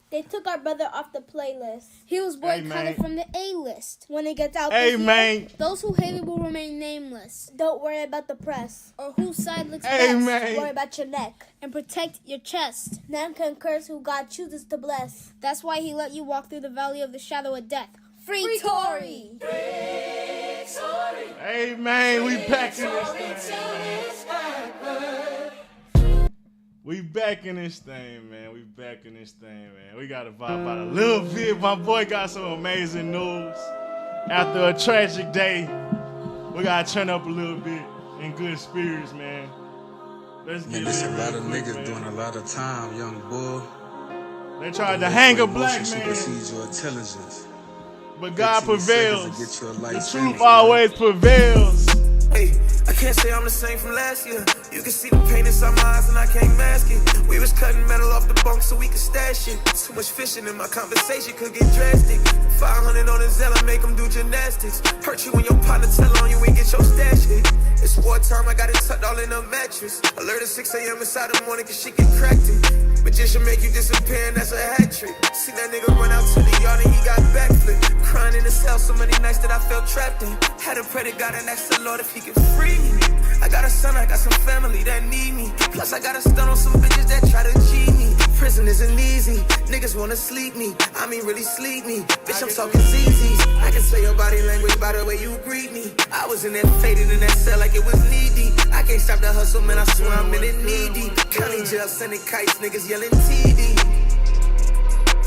They took our brother off the playlist. He was boycotted from the A-list. When he gets out Hey, this man. year, Those who hate it will remain nameless. don't worry about the press. Or whose side looks Hey, best. man. Worry about your neck. And protect your chest. None can curse who God chooses to bless. That's why he let you walk through the valley of the shadow of death. Free Tory! Hey, man, we back in this thing. We back in this thing, man. We back in this thing, man. We got to vibe out a little bit. My boy got some amazing news. After a tragic day, we got to turn up a little bit in good spirits, man. Let's get Man, it. there's a lot of niggas doing a lot of time, young boy. They tried to hang a black Emotion man, supersedes your intelligence. but God 15 seconds prevails. to get you a life The sentence, truth always prevails. Hey, I can't say I'm the same from last year. You can see the pain inside my eyes and I can't mask it. We was cutting metal off the bunk so we could stash it. Too much fishing in my conversation could get drastic. 500 on the Zella, make them do gymnastics. Hurt you when your partner tell on you and get your stash hit. It's wartime, I got it tucked all in a mattress. Alert at 6 a.m. inside the morning cause she get cracked in. Magician make you disappear and that's a hat trick. See that nigga run out to the yard and he got backflip. Crying in the cell so many nights that I felt trapped in. Had to pray to God and ask the Lord if he could free me. I got a son, I got some family that need me. Plus I got a stun on some bitches that try to G me. Prison isn't easy, niggas wanna sleep me. I mean really sleep me. Bitch, I'm talking ZZs. I can say your body language by the way you greet me. I was in that faded in that cell like it was knee deep. I can't stop the hustle, man, I swear I'm in it knee deep. County jail sending kites, niggas yelling TD.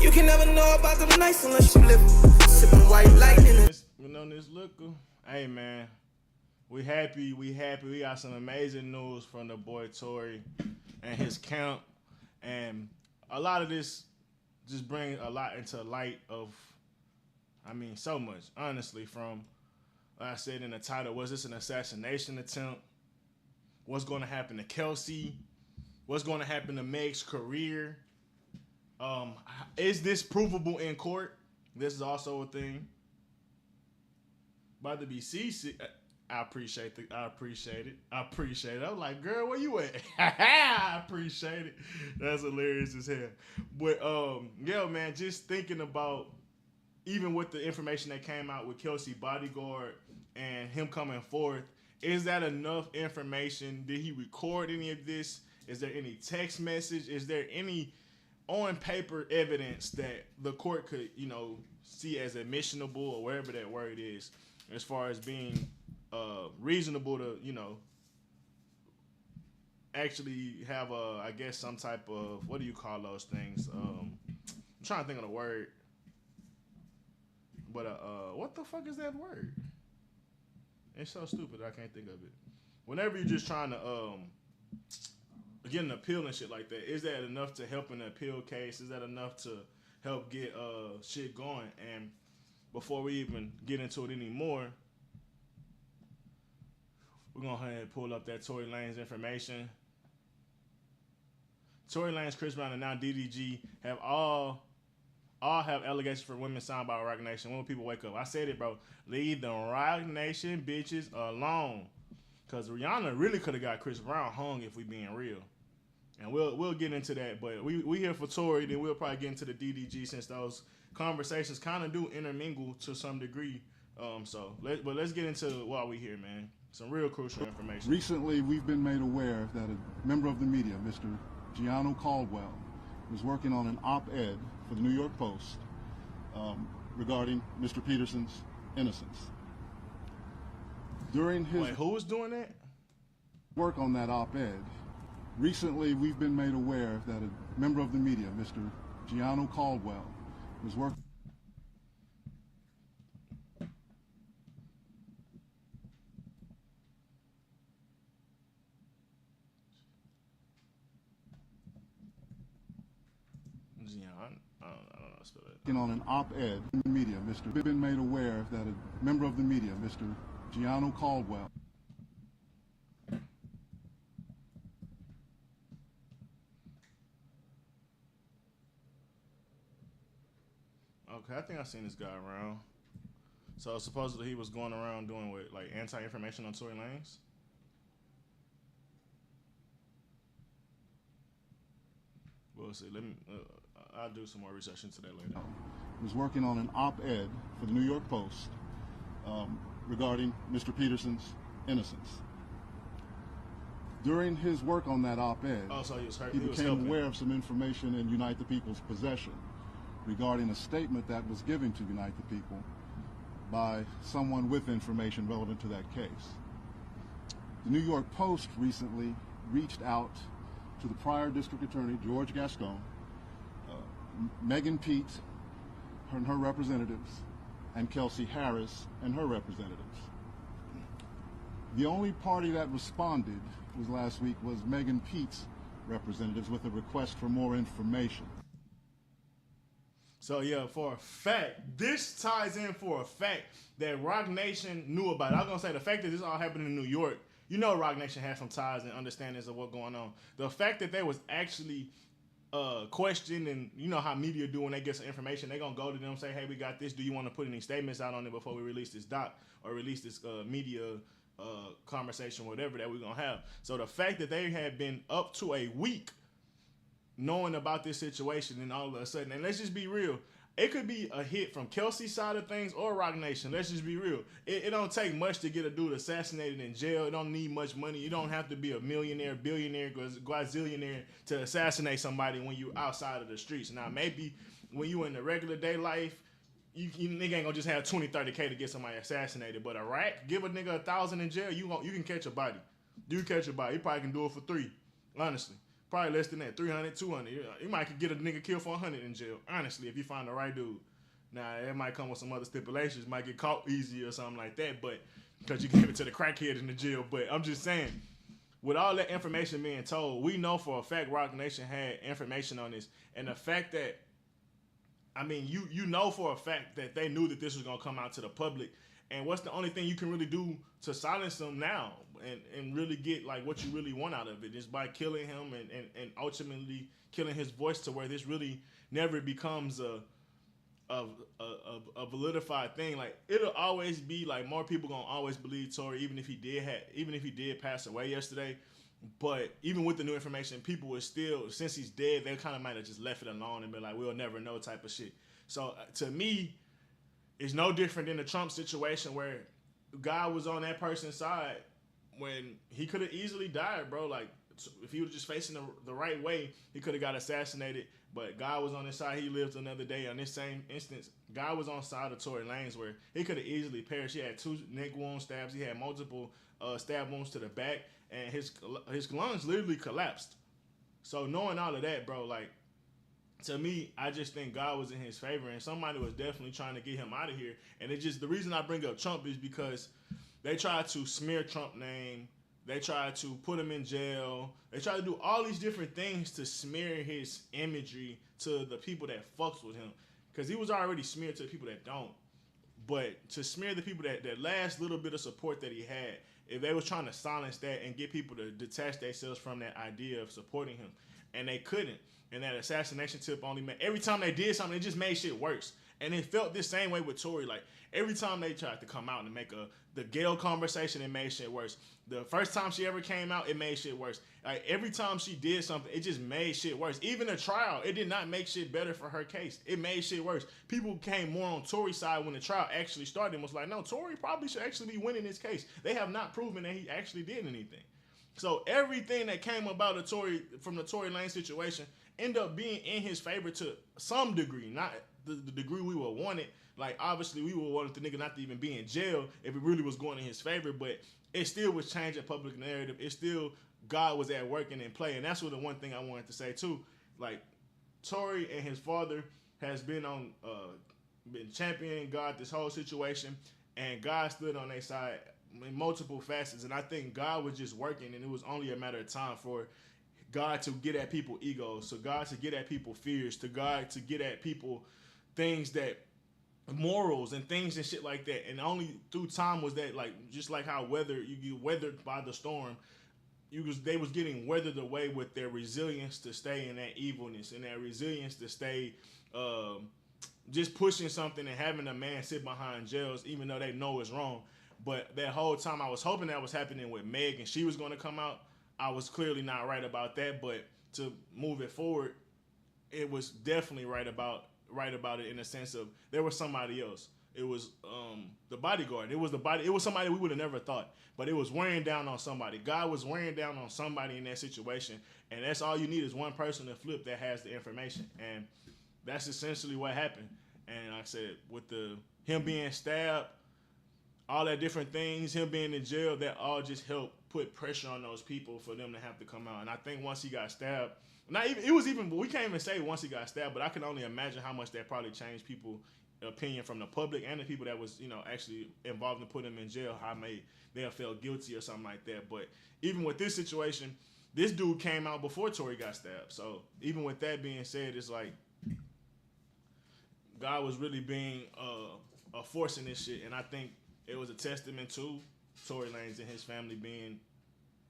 You can never know about them nights unless you live. Sipping white lightning. You know this liquor. Hey, man. We happy. We got some amazing news from the boy Tory and his camp. And a lot of this just brings a lot into light of, I mean, so much. Honestly, from, like I said in the title, was this an assassination attempt? What's going to happen to Kelsey? What's going to happen to Meg's career? Is this provable in court? This is also a thing. About to be CC. I appreciate it. I appreciate it. I'm like, girl, where you at? I appreciate it. That's hilarious as hell. But yeah, man, just thinking about even with the information that came out with Kelsey bodyguard and him coming forth, is that enough information? Did he record any of this? Is there any text message? Is there any on paper evidence that the court could, see as admissionable or wherever that word is, as far as being reasonable to, actually have I guess some type of, what do you call those things? I'm trying to think of the word. But what the fuck is that word? It's so stupid I can't think of it. Whenever you're just trying to get an appeal and shit like that, is that enough to help in the appeal case? Is that enough to help get shit going? And before we even get into it anymore, we're going to go ahead and pull up that Tory Lanez information. Tory Lanez, Chris Brown, and now DDG have all have allegations for women signed by Rock Nation. When will people wake up? I said it, bro. Leave the Rock Nation bitches alone. Because Rihanna really could have got Chris Brown hung if we being real. And we'll get into that. But we here for Tory, then we'll probably get into the DDG since those conversations kind of do intermingle to some degree. But let's get into why we here, man. Some real crucial information. Recently, we've been made aware that a member of the media, Mr. Gianno Caldwell, was working on an op-ed for the New York Post regarding Mr. Peterson's innocence. During his Wait, who was doing that? work on that op-ed, recently we've been made aware that a member of the media, Mr. Gianno Caldwell, was working. On an op-ed in the media, been made aware that a member of the media, Mr. Gianno Caldwell, okay, I think I've seen this guy around. So supposedly he was going around doing what, like anti-information on Tory Lanez? We'll see. Let me. I'll do some more research into that later. Was working on an op-ed for the New York Post regarding Mr. Peterson's innocence. During his work on that op-ed, So he was hurt. he He was became helping. aware of some information in Unite the People's possession regarding a statement that was given to Unite the People by someone with information relevant to that case. The New York Post recently reached out to the prior district attorney, George Gascon, Megan Pete and her representatives, and Kelsey Harris and her representatives. The only party that responded last week was Megan Pete's representatives with a request for more information. So yeah, for a fact, this ties in for a fact that Rock Nation knew about it. I was gonna say the fact that this all happened in New York, you know Rock Nation has some ties and understandings of what's going on. The fact that they was actually questioned, and you know how media do when they get some information, they gonna go to them and say, hey, we got this, do you want to put any statements out on it before we release this doc or release this media conversation, whatever that we're gonna have. So the fact that they had been up to a week knowing about this situation, and all of a sudden, and let's just be real, it could be a hit from Kelsey's side of things or Rock Nation. Let's just be real. It don't take much to get a dude assassinated in jail. It don't need much money. You don't have to be a millionaire, billionaire, gazillionaire to assassinate somebody when you outside of the streets. Now, maybe when you in the regular day life, you nigga ain't gonna just have 20, 30K to get somebody assassinated. But a rack, give a nigga 1,000 in jail, you can catch a body. You catch a body. You probably can do it for 3, honestly. Probably less than that, 300, 200. You might could get a nigga killed for 100 in jail, honestly, if you find the right dude. Now, it might come with some other stipulations. Might get caught easy or something like that, but because you gave it to the crackhead in the jail. But I'm just saying, with all that information being told, we know for a fact Rock Nation had information on this. And the fact that, I mean, you know for a fact that they knew that this was going to come out to the public. And what's the only thing you can really do to silence them now and really get like what you really want out of it is by killing him and ultimately killing his voice to where this really never becomes a validified thing. Like it'll always be like more people gonna always believe Tory even if he did pass away yesterday. But even with the new information, people will still, since he's dead, they kind of might have just left it alone and been like, we'll never know type of shit. So to me, it's no different than the Trump situation where God was on that person's side when he could have easily died, bro. Like, if he was just facing the right way, he could have got assassinated. But God was on his side. He lived another day. On this same instance, God was on the side of Tory Lanez where he could have easily perished. He had 2 neck wound stabs. He had multiple stab wounds to the back. And his lungs literally collapsed. So knowing all of that, bro, like, to me, I just think God was in his favor, and somebody was definitely trying to get him out of here. And it just, the reason I bring up Trump is because they tried to smear Trump's name. They tried to put him in jail. They tried to do all these different things to smear his imagery to the people that fucks with him. Because he was already smeared to the people that don't. But to smear the people that last little bit of support that he had, if they was trying to silence that and get people to detach themselves from that idea of supporting him, and they couldn't. And that assassination tip only made, every time they did something, it just made shit worse. And it felt the same way with Tory. Like, every time they tried to come out and make the Gayle conversation, it made shit worse. The first time she ever came out, it made shit worse. Like, every time she did something, it just made shit worse. Even the trial, it did not make shit better for her case. It made shit worse. People came more on Tory's side when the trial actually started and was like, no, Tory probably should actually be winning this case. They have not proven that he actually did anything. So everything that came about from the Tory Lanez situation ended up being in his favor to some degree, not the degree we would want it. Like, obviously, we would want the nigga not to even be in jail if it really was going in his favor, but it still was changing public narrative. It still, God was at work and in play, and that's what the one thing I wanted to say, too. Like, Tory and his father has been championing God this whole situation, and God stood on their side in multiple facets, and I think God was just working, and it was only a matter of time for God to get at people egos, to God to get at people fears, to God to get at people things that morals and things and shit like that. And only through time was that, like, just like how you get weathered by the storm, they was getting weathered away with their resilience to stay in that evilness and that resilience to stay just pushing something and having a man sit behind jails even though they know it's wrong. But that whole time I was hoping that was happening with Meg and she was going to come out. I was clearly not right about that, but to move it forward, it was definitely right about it in the sense of there was somebody else. It was the bodyguard. It was somebody we would have never thought, but it was wearing down on somebody. God was wearing down on somebody in that situation, and that's all you need is one person to flip that has the information, and that's essentially what happened. And like I said, with him being stabbed, all that different things, him being in jail, that all just helped put pressure on those people for them to have to come out. And I think once he got stabbed, we can't even say once he got stabbed, but I can only imagine how much that probably changed people's opinion from the public and the people that was, actually involved in putting him in jail, how they have felt guilty or something like that. But even with this situation, this dude came out before Tory got stabbed. So even with that being said, it's like God was really being a force in this shit. And I think it was a testament to Tory Lanez and his family being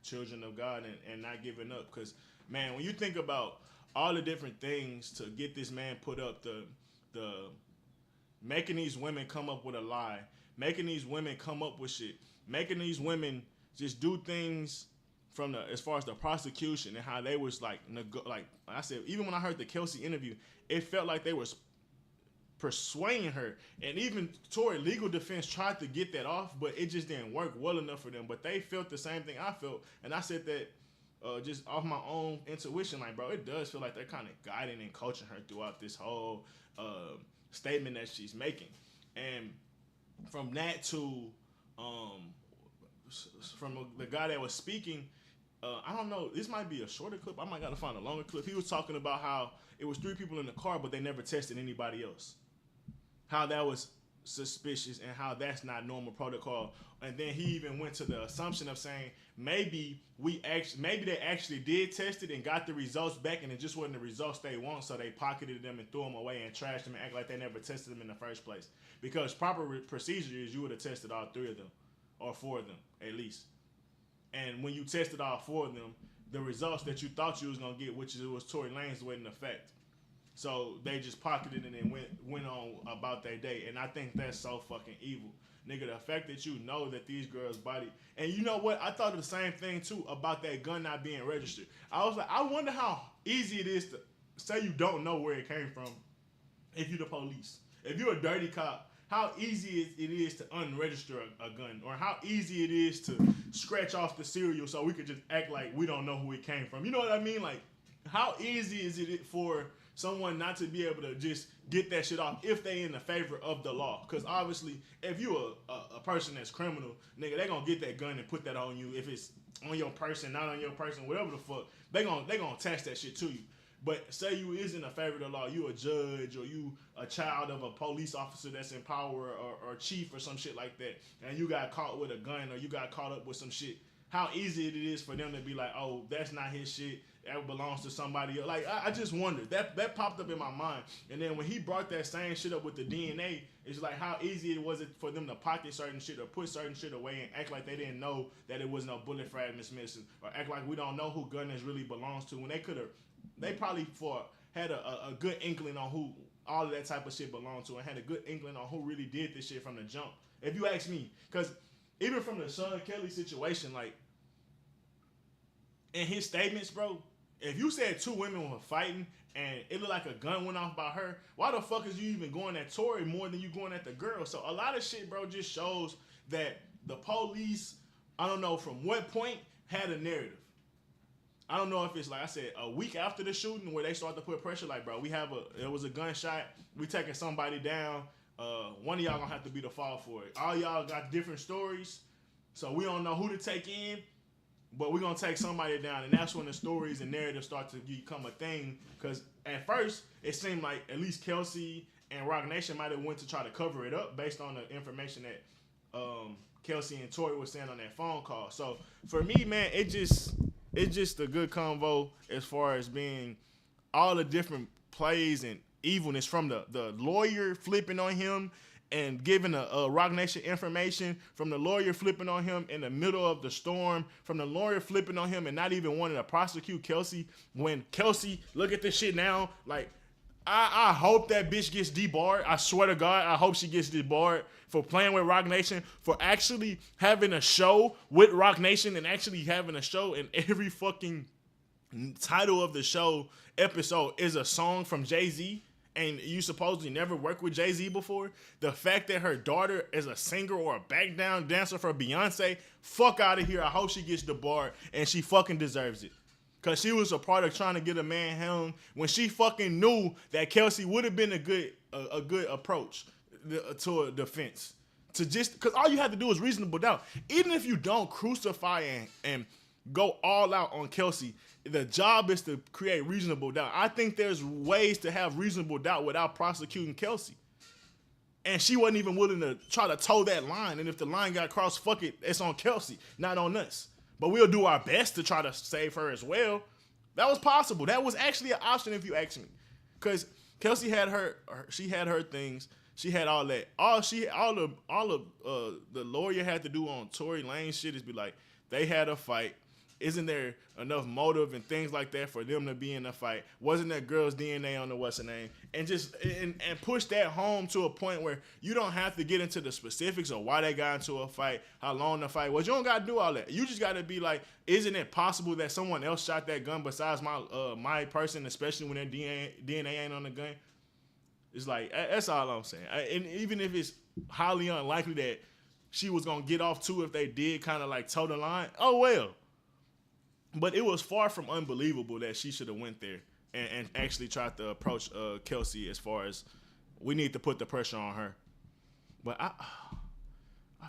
children of God and not giving up. Because, man, when you think about all the different things to get this man put up, the making these women come up with a lie, making these women come up with shit, making these women just do things from as far as the prosecution and how they was like I said, even when I heard the Kelsey interview, it felt like they was persuading her, and even Tory legal defense tried to get that off, but it just didn't work well enough for them. But they felt the same thing I felt, and I said that just off my own intuition, like, bro, it does feel like they're kind of guiding and coaching her throughout this whole statement that she's making. And from that to from the guy that was speaking, I don't know, this might be a shorter clip, I might gotta find a longer clip. He was talking about how it was 3 people in the car, but they never tested anybody else, how that was suspicious and how that's not normal protocol. And then he even went to the assumption of saying maybe they actually did test it and got the results back, and it just wasn't the results they want, so they pocketed them and threw them away and trashed them and act like they never tested them in the first place. Because proper procedure is you would have tested all 3 of them or 4 of them at least. And when you tested all 4 of them, the results that you thought you was gonna get, which was Tory Lanez, wasn't in effect. So they just pocketed it and went on about their day. And I think that's so fucking evil. Nigga, the fact that you know that these girls' body... And you know what? I thought the same thing, too, about that gun not being registered. I was like, I wonder how easy it is to say you don't know where it came from if you're the police. If you're a dirty cop, how easy it is to unregister a gun, or how easy it is to scratch off the serial so we could just act like we don't know who it came from. You know what I mean? Like, how easy is it for someone not to be able to just get that shit off if they in the favor of the law? Because obviously, if you a person that's criminal, nigga, they gonna get that gun and put that on you. If it's on your person, not on your person, whatever the fuck, they gonna attach that shit to you. But say you is in the favor of the law, you a judge or you a child of a police officer that's in power or chief or some shit like that, and you got caught with a gun or you got caught up with some shit, how easy it is for them to be like, oh, that's not his shit, that belongs to somebody else. Like, I just wondered. That popped up in my mind. And then when he brought that same shit up with the DNA, it's like how easy it was for them to pocket certain shit or put certain shit away and act like they didn't know that it was no bullet fragments missing, or act like we don't know who gun this really belongs to, when they probably had a good inkling on who all of that type of shit belonged to, and had a good inkling on who really did this shit from the jump, if you ask me. Because even from the Sean Kelly situation, like, in his statements, bro, if you said 2 women were fighting and it looked like a gun went off by her, why the fuck is you even going at Tory more than you going at the girl? So a lot of shit, bro, just shows that the police, I don't know from what point, had a narrative. I don't know if it's, like I said, a week after the shooting where they start to put pressure, like, bro, there was a gunshot, we taking somebody down, one of y'all gonna have to be the fall for it. All y'all got different stories, so we don't know who to take in, but we're gonna take somebody down. And that's when the stories and narratives start to become a thing, because at first it seemed like at least Kelsey and Rock Nation might have went to try to cover it up based on the information that Kelsey and Tory were saying on that phone call. So for me, man, it's just a good convo as far as being all the different plays and evilness from the lawyer flipping on him and giving a Rock Nation information, from the lawyer flipping on him in the middle of the storm, from the lawyer flipping on him and not even wanting to prosecute Kelsey, when Kelsey, look at this shit now, like, I hope that bitch gets debarred. I swear to God, I hope she gets debarred for playing with Rock Nation, for actually having a show with Rock Nation and actually having a show, and every fucking title of the show episode is a song from Jay-Z, and you supposedly never worked with Jay-Z before, the fact that her daughter is a singer or a back down dancer for Beyonce, fuck out of here. I hope she gets the bar, and she fucking deserves it. Because she was a part of trying to get a man home when she fucking knew that Kelsey would have been a good approach to a defense. To just, because all you have to do is reasonable doubt. Even if you don't crucify and go all out on Kelsey, the job is to create reasonable doubt. I think there's ways to have reasonable doubt without prosecuting Kelsey. And she wasn't even willing to try to toe that line. And if the line got crossed, fuck it, it's on Kelsey, not on us. But we'll do our best to try to save her as well. That was possible. That was actually an option if you ask me. Because Kelsey had she had her things. She had all that. All the lawyer had to do on Tory Lanez shit is be like, they had a fight. Isn't there enough motive and things like that for them to be in a fight? Wasn't that girl's DNA on the what's her name? And just and push that home to a point where you don't have to get into the specifics of why they got into a fight, how long the fight was. You don't gotta do all that. You just gotta be like, isn't it possible that someone else shot that gun besides my person, especially when their DNA ain't on the gun? It's like, that's all I'm saying. And even if it's highly unlikely that she was gonna get off too if they did kind of like toe the line, oh well. But it was far from unbelievable that she should have went there and actually tried to approach Kelsey as far as we need to put the pressure on her. But I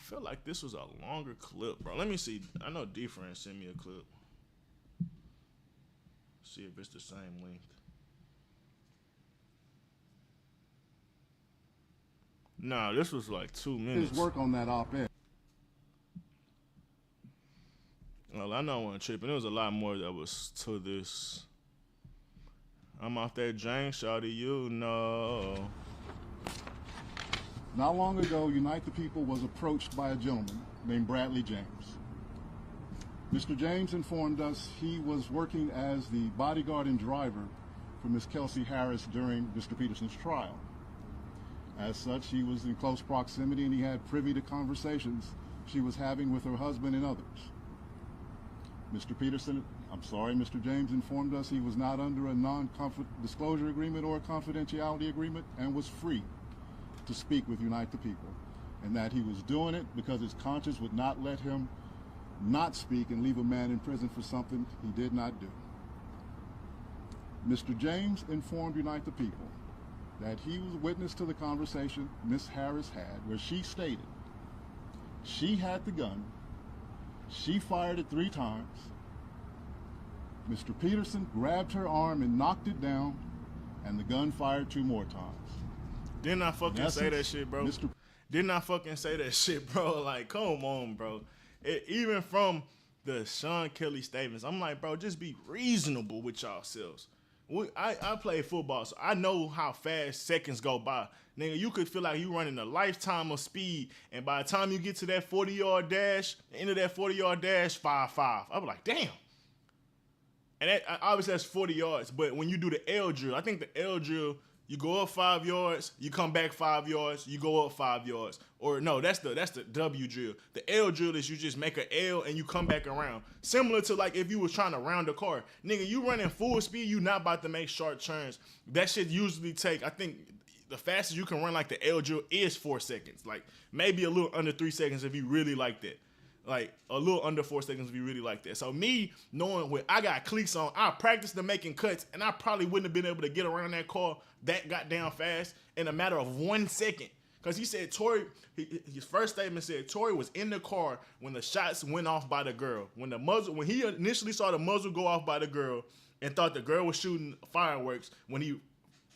feel like this was a longer clip, bro. Let me see. I know D-Friend sent me a clip. See if it's the same length. Nah, this was like 2 minutes. His work on that op-ed. Well, I know I wasn't tripping. There was a lot more that was to this. I'm off that James shawty, you know. Not long ago, Unite the People was approached by a gentleman named Bradley James. Mr. James informed us he was working as the bodyguard and driver for Miss Kelsey Harris during Mr. Peterson's trial. As such, he was in close proximity and he had privy to conversations she was having with her husband and others. Mr. James informed us he was not under a non-disclosure agreement or a confidentiality agreement and was free to speak with Unite the People, and that he was doing it because his conscience would not let him not speak and leave a man in prison for something he did not do. Mr. James informed Unite the People that he was witness to the conversation Miss Harris had where she stated she had the gun. She fired it 3 times. Mr. Peterson grabbed her arm and knocked it down, and the gun fired 2 more times. Didn't I fucking say that shit, bro? Didn't I fucking say that shit, bro? Like, come on, bro. Even from the Sean Kelly statements, I'm like, bro, just be reasonable with yourselves. I play football, so I know how fast seconds go by. Nigga, you could feel like you running a lifetime of speed, and by the time you get to that 40-yard dash, into that 40-yard dash, 5.5. I was like, damn. And that, obviously that's 40 yards, but when you do the L drill, I think the L drill, you go up 5 yards, you come back 5 yards, you go up 5 yards. Or no, that's the W drill. The L drill is you just make an L and you come back around. Similar to like if you was trying to round a car. Nigga, you running full speed, you not about to make sharp turns. That shit usually take, I think, the fastest you can run like the L drill is 4 seconds. Like maybe a little under 3 seconds if you really like that. Like a little under 4 seconds if you really like that. So me knowing what I got cleats on, I practiced the making cuts, and I probably wouldn't have been able to get around that car that goddamn fast in a matter of 1 second. Because he said Tory, his first statement said Tory was in the car when the shots went off by the girl. When he initially saw the muzzle go off by the girl and thought the girl was shooting fireworks, when he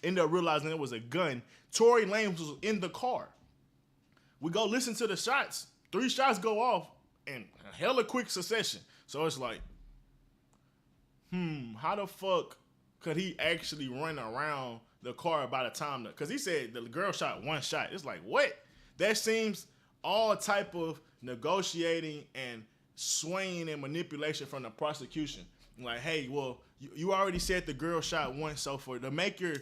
ended up realizing it was a gun, Tory Lanez was in the car. We go listen to the shots. 3 shots go off in a hella quick succession. So it's like, how the fuck could he actually run around the car by the time because he said the girl shot 1 shot. It's like, what? That seems all type of negotiating and swaying and manipulation from the prosecution. Like, hey, well, you already said the girl shot 1, so to make your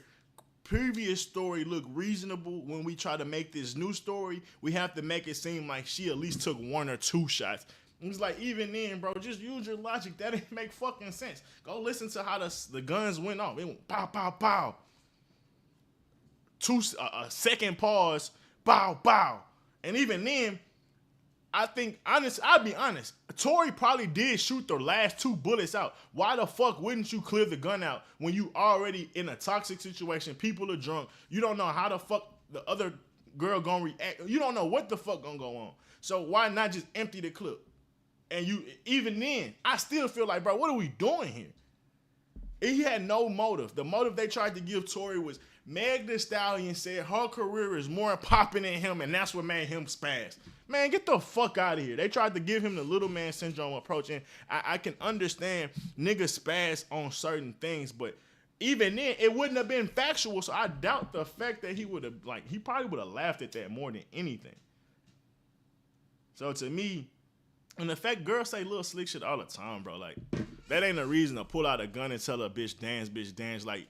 previous story look reasonable when we try to make this new story, we have to make it seem like she at least took 1 or 2 shots. It's like, even then, bro, just use your logic. That didn't make fucking sense. Go listen to how the guns went off. It went pow, pow, pow. A second pause, bow, bow. And even then, I'll be honest, Tory probably did shoot the last 2 bullets out. Why the fuck wouldn't you clear the gun out when you already in a toxic situation? People are drunk. You don't know how the fuck the other girl gonna react. You don't know what the fuck gonna go on. So why not just empty the clip? And even then, I still feel like, bro, what are we doing here? He had no motive. The motive they tried to give Tory was Meg Thee Stallion said her career is more popping than him, and that's what made him spaz. Man, get the fuck out of here. They tried to give him the little man syndrome approach, and I can understand niggas spaz on certain things, but even then, it wouldn't have been factual, so I doubt the fact that he probably would have laughed at that more than anything. So to me, and the fact girls say little slick shit all the time, bro, like, that ain't a reason to pull out a gun and tell a bitch dance. Like,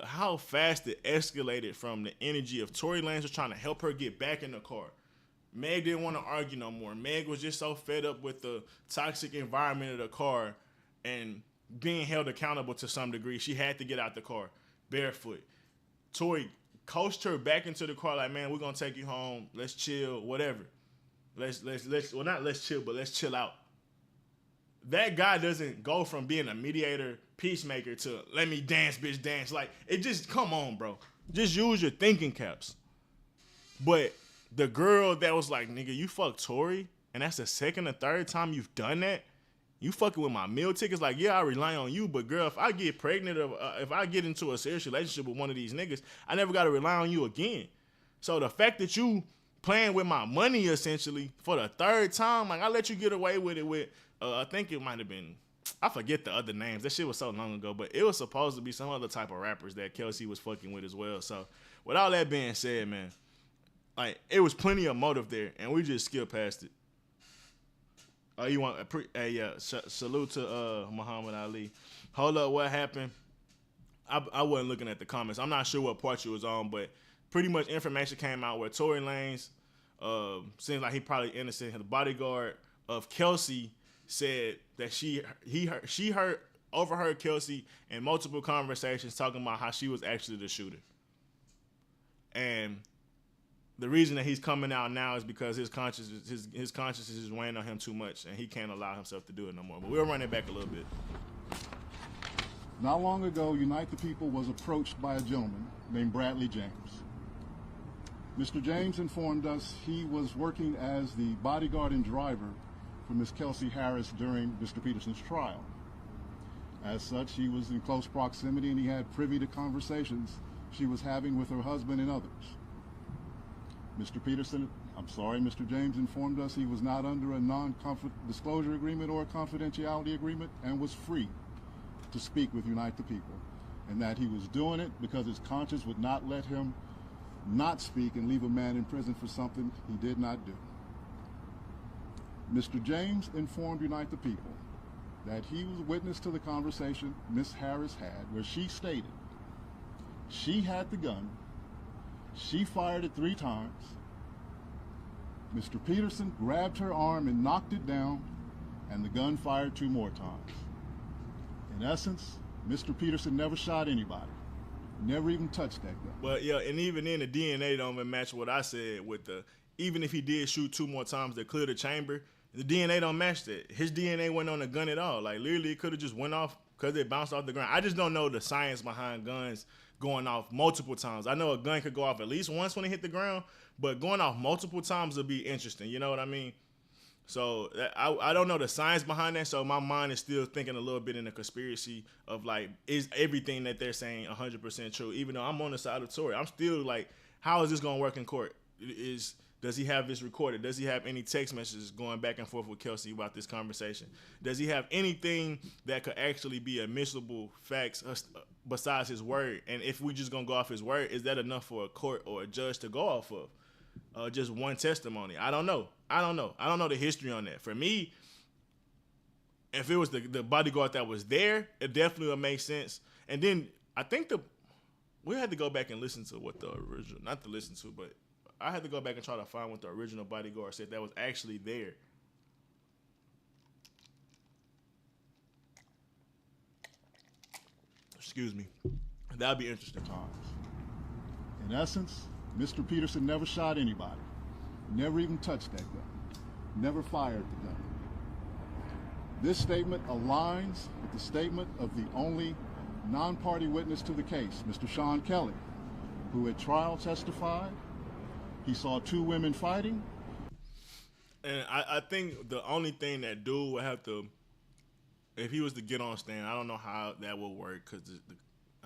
how fast it escalated from the energy of Tory Lanez was trying to help her get back in the car. Meg didn't want to argue no more. Meg was just so fed up with the toxic environment of the car and being held accountable to some degree. She had to get out the car barefoot. Tory coached her back into the car like, man, we're going to take you home. Let's chill, whatever. Well, not let's chill, but let's chill out. That guy doesn't go from being a mediator, peacemaker to let me dance, bitch, dance. Like, it just, come on, bro. Just use your thinking caps. But the girl that was like, nigga, you fuck Tory, and that's the second or third time you've done that, you fucking with my meal tickets. Like, yeah, I rely on you, but girl, if I get pregnant or if I get into a serious relationship with one of these niggas, I never got to rely on you again. So the fact that you playing with my money essentially for the third time, like, I let you get away with it with, I think it might have been, I forget the other names. That shit was so long ago, but it was supposed to be some other type of rappers that Kelsey was fucking with as well. So with all that being said, man, like, it was plenty of motive there, and we just skipped past it. Oh, you want salute to Muhammad Ali. Hold up, what happened? I wasn't looking at the comments. I'm not sure what part you was on, but pretty much information came out where Tory Lanez seems like he probably innocent. The bodyguard of Kelsey said that she overheard Kelsey in multiple conversations talking about how she was actually the shooter. And the reason that he's coming out now is because his conscience is weighing on him too much, and he can't allow himself to do it no more. But we'll run it back a little bit. Not long ago, Unite the People was approached by a gentleman named Bradley James. Mr. James informed us he was working as the bodyguard and driver for Miss Kelsey Harris during Mr. Peterson's trial. As such, he was in close proximity, and he had privy to conversations she was having with her husband and others. Mr. James informed us he was not under a non-disclosure agreement or a confidentiality agreement and was free to speak with Unite the People, and that he was doing it because his conscience would not let him not speak and leave a man in prison for something he did not do. Mr. James informed Unite the People that he was witness to the conversation Miss Harris had, where she stated she had the gun, she fired it 3 times, Mr. Peterson grabbed her arm and knocked it down, and the gun fired 2 more times. In essence, Mr. Peterson never shot anybody. Never even touched that gun. But yeah, and even then the DNA don't even match what I said with even if he did shoot 2 more times to clear the chamber, the DNA don't match that. His DNA wasn't on the gun at all. Like, literally, it could have just went off because it bounced off the ground. I just don't know the science behind guns going off multiple times. I know a gun could go off at least once when it hit the ground, but going off multiple times would be interesting. You know what I mean? So I don't know the science behind that, so my mind is still thinking a little bit in the conspiracy of, like, is everything that they're saying 100% true? Even though I'm on the side of Tory, I'm still like, how is this going to work in court? Does he have this recorded? Does he have any text messages going back and forth with Kelsey about this conversation? Does he have anything that could actually be admissible facts besides his word? And if we just going to go off his word, is that enough for a court or a judge to go off of? Just one testimony? I don't know. I don't know the history on that. For me, if it was the bodyguard that was there, it definitely would make sense. And then I think we had to go back and listen to what the original, not to listen to, but I had to go back and try to find what the original bodyguard said that was actually there. Excuse me. That'd be interesting. Times. In essence, Mr. Peterson never shot anybody, never even touched that gun, never fired the gun. This statement aligns with the statement of the only non-party witness to the case, Mr. Sean Kelly, who at trial testified he saw two women fighting. And I think the only thing that dude would have to, if he was to get on stand, I don't know how that will work because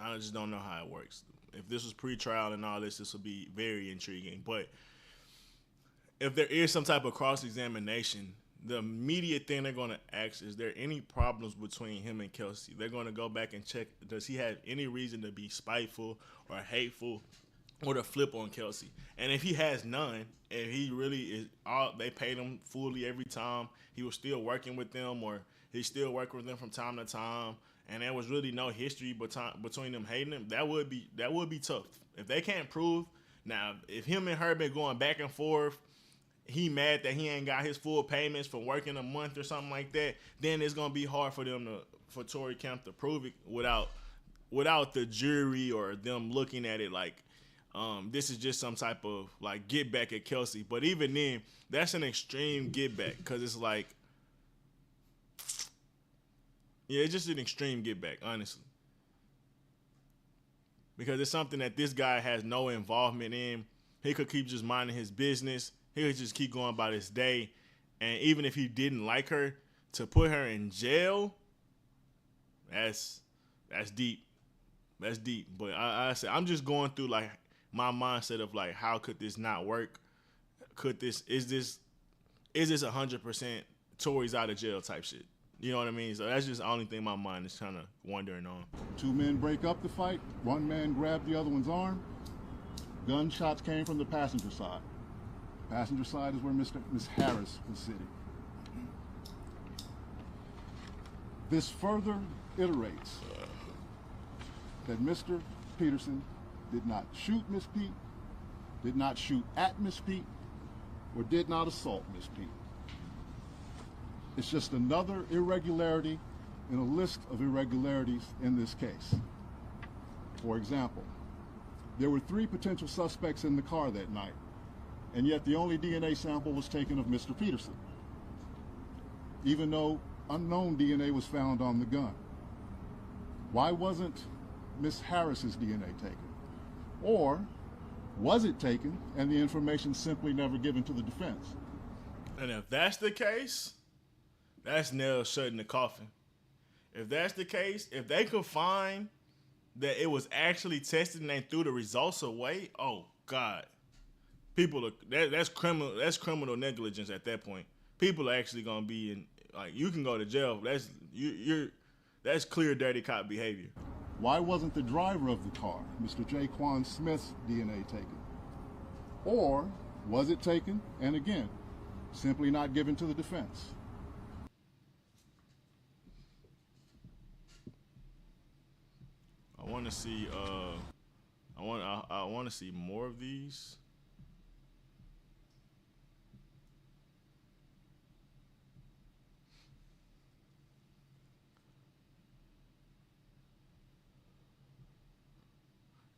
I just don't know how it works. If this was pre-trial and all this would be very intriguing. But if there is some type of cross-examination, the immediate thing they're going to ask, is there any problems between him and Kelsey? They're going to go back and check, does he have any reason to be spiteful or hateful or to flip on Kelsey? And if he has none, and he really is, they paid him fully every time, he was still working with them, or he's still working with them from time to time, and there was really no history between them hating him, that would be tough. If they can't prove, now if him and her been going back and forth, he mad that he ain't got his full payments from working a month or something like that, then it's gonna be hard for Tory Camp to prove it without the jury or them looking at it like this is just some type of like get back at Kelsey. But even then, that's an extreme get back because it's like, yeah, it's just an extreme get back, honestly. Because it's something that this guy has no involvement in. He could keep just minding his business. He could just keep going about his day. And even if he didn't like her, to put her in jail, that's deep. That's deep. But I said, I'm just going through like my mindset of like, how could this not work? Is this 100% Tory's out of jail type shit? You know what I mean? So that's just the only thing my mind is kind of wondering on. Two men break up the fight. One man grabbed the other one's arm. Gunshots came from the passenger side. Passenger side is where Miss Harris was sitting. This further iterates that Mr. Peterson did not shoot Miss Pete, did not shoot at Miss Pete, or did not assault Miss Pete. It's just another irregularity in a list of irregularities in this case. For example, there were 3 potential suspects in the car that night, and yet the only DNA sample was taken of Mr. Peterson, even though unknown DNA was found on the gun. Why wasn't Miss Harris's DNA taken? Or was it taken and the information simply never given to the defense? And if that's the case, that's nails shut in the coffin. If that's the case, if they could find that it was actually tested and they threw the results away, oh God. That's criminal negligence at that point. People are actually gonna be in, like, you can go to jail. That's clear dirty cop behavior. Why wasn't the driver of the car, Mr. Jaquan Smith's DNA taken? Or was it taken and again, simply not given to the defense? I want to see. I want to see more of these.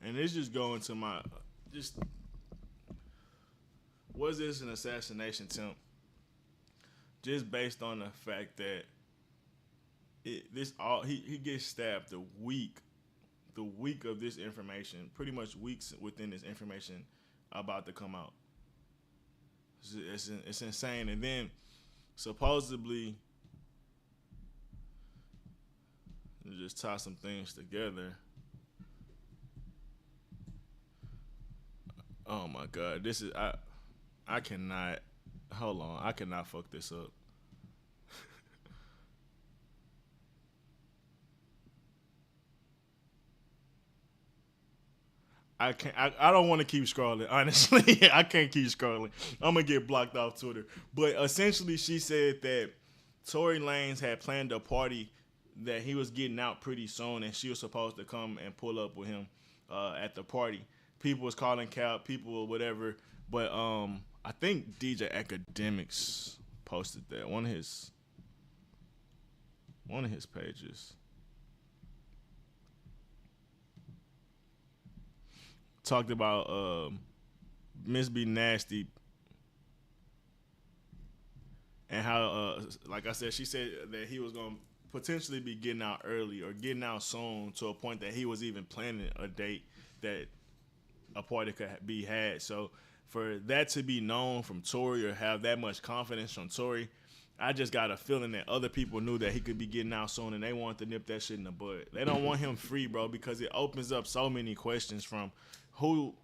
And it's just going to my was this an assassination attempt? Just based on the fact that he gets stabbed the week of this information, pretty much weeks within this information about to come out. It's insane. And then supposedly, just tie some things together. Oh my God, this is I cannot, hold on, I cannot fuck this up. I don't want to keep scrolling, honestly. I can't keep scrolling. I'm gonna get blocked off Twitter. But essentially she said that Tory Lanez had planned a party that he was getting out pretty soon, and she was supposed to come and pull up with him at the party. People was calling cap, people or whatever, but I think DJ Academics posted that one of his pages. talked about Miss B Nasty and how, like I said, she said that he was going to potentially be getting out early or getting out soon, to a point that he was even planning a date that a party could be had. So for that to be known from Tory, or have that much confidence from Tory, I just got a feeling that other people knew that he could be getting out soon, and they wanted to nip that shit in the bud. They don't want him free, bro, because it opens up so many questions from who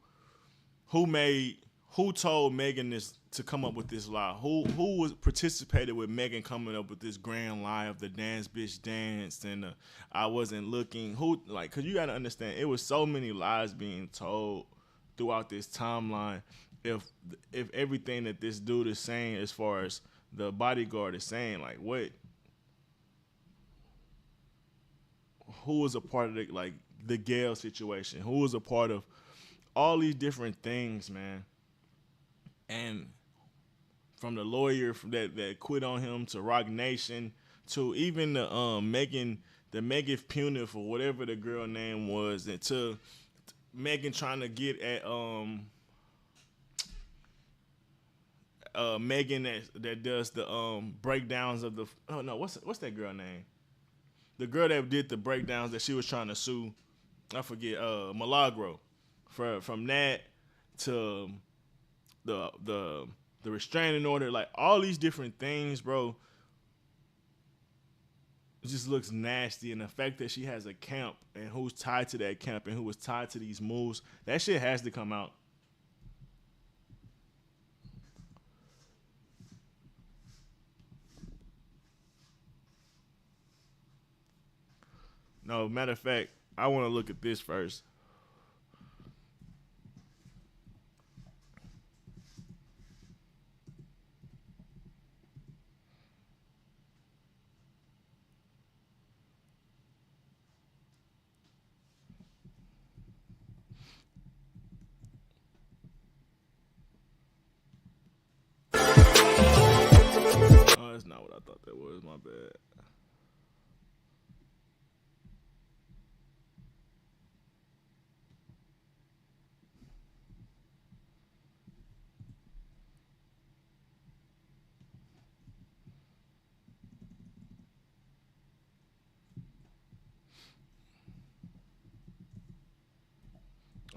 told Megan this, to come up with this lie? Who was participated with Megan coming up with this grand lie of the dance bitch danced and I wasn't looking? Cause you gotta understand, it was so many lies being told throughout this timeline. If everything that this dude is saying, as far as the bodyguard is saying, like, who was a part of the Gail situation? Who was a part of all these different things, man? And from the lawyer that quit on him, to Rock Nation, to even the Megan Punitive, or whatever the girl name was, and to Megan trying to get at Megan that does the breakdowns of the, oh no, what's that girl name? The girl that did the breakdowns that she was trying to sue, I forget, Milagro. From that to the restraining order, like all these different things, bro, it just looks nasty. And the fact that she has a camp, and who's tied to that camp, and who was tied to these moves, that shit has to come out. No, matter of fact, I want to look at this first. Oh, that's not what I thought that was. My bad.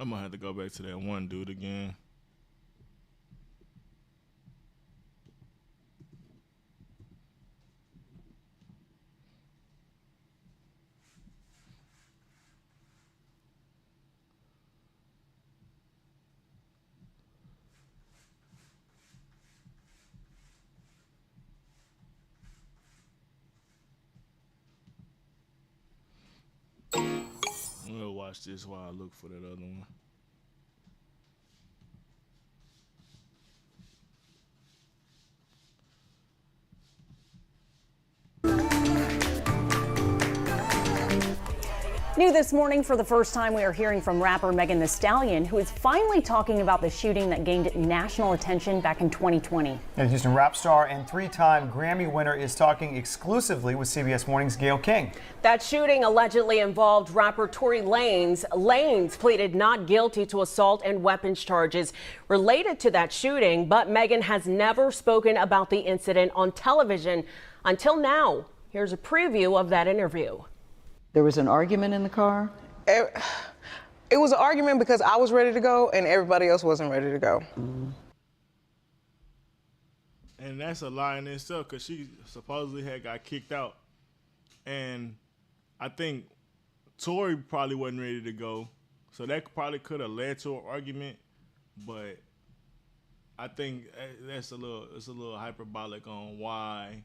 I'm gonna have to go back to that one dude again. I'm gonna watch this while I look for that other one. New this morning, for the first time, we are hearing from rapper Megan Thee Stallion, who is finally talking about the shooting that gained national attention back in 2020. The Houston rap star and three-time Grammy winner is talking exclusively with CBS Morning's Gayle King. That shooting allegedly involved rapper Tory Lanez. Lanez pleaded not guilty to assault and weapons charges related to that shooting, but Megan has never spoken about the incident on television until now. Here's a preview of that interview. There was an argument in the car? It was an argument because I was ready to go and everybody else wasn't ready to go. Mm-hmm. And that's a lie in itself, because she supposedly had got kicked out. And I think Tory probably wasn't ready to go. So that probably could have led to an argument. But I think it's a little hyperbolic on why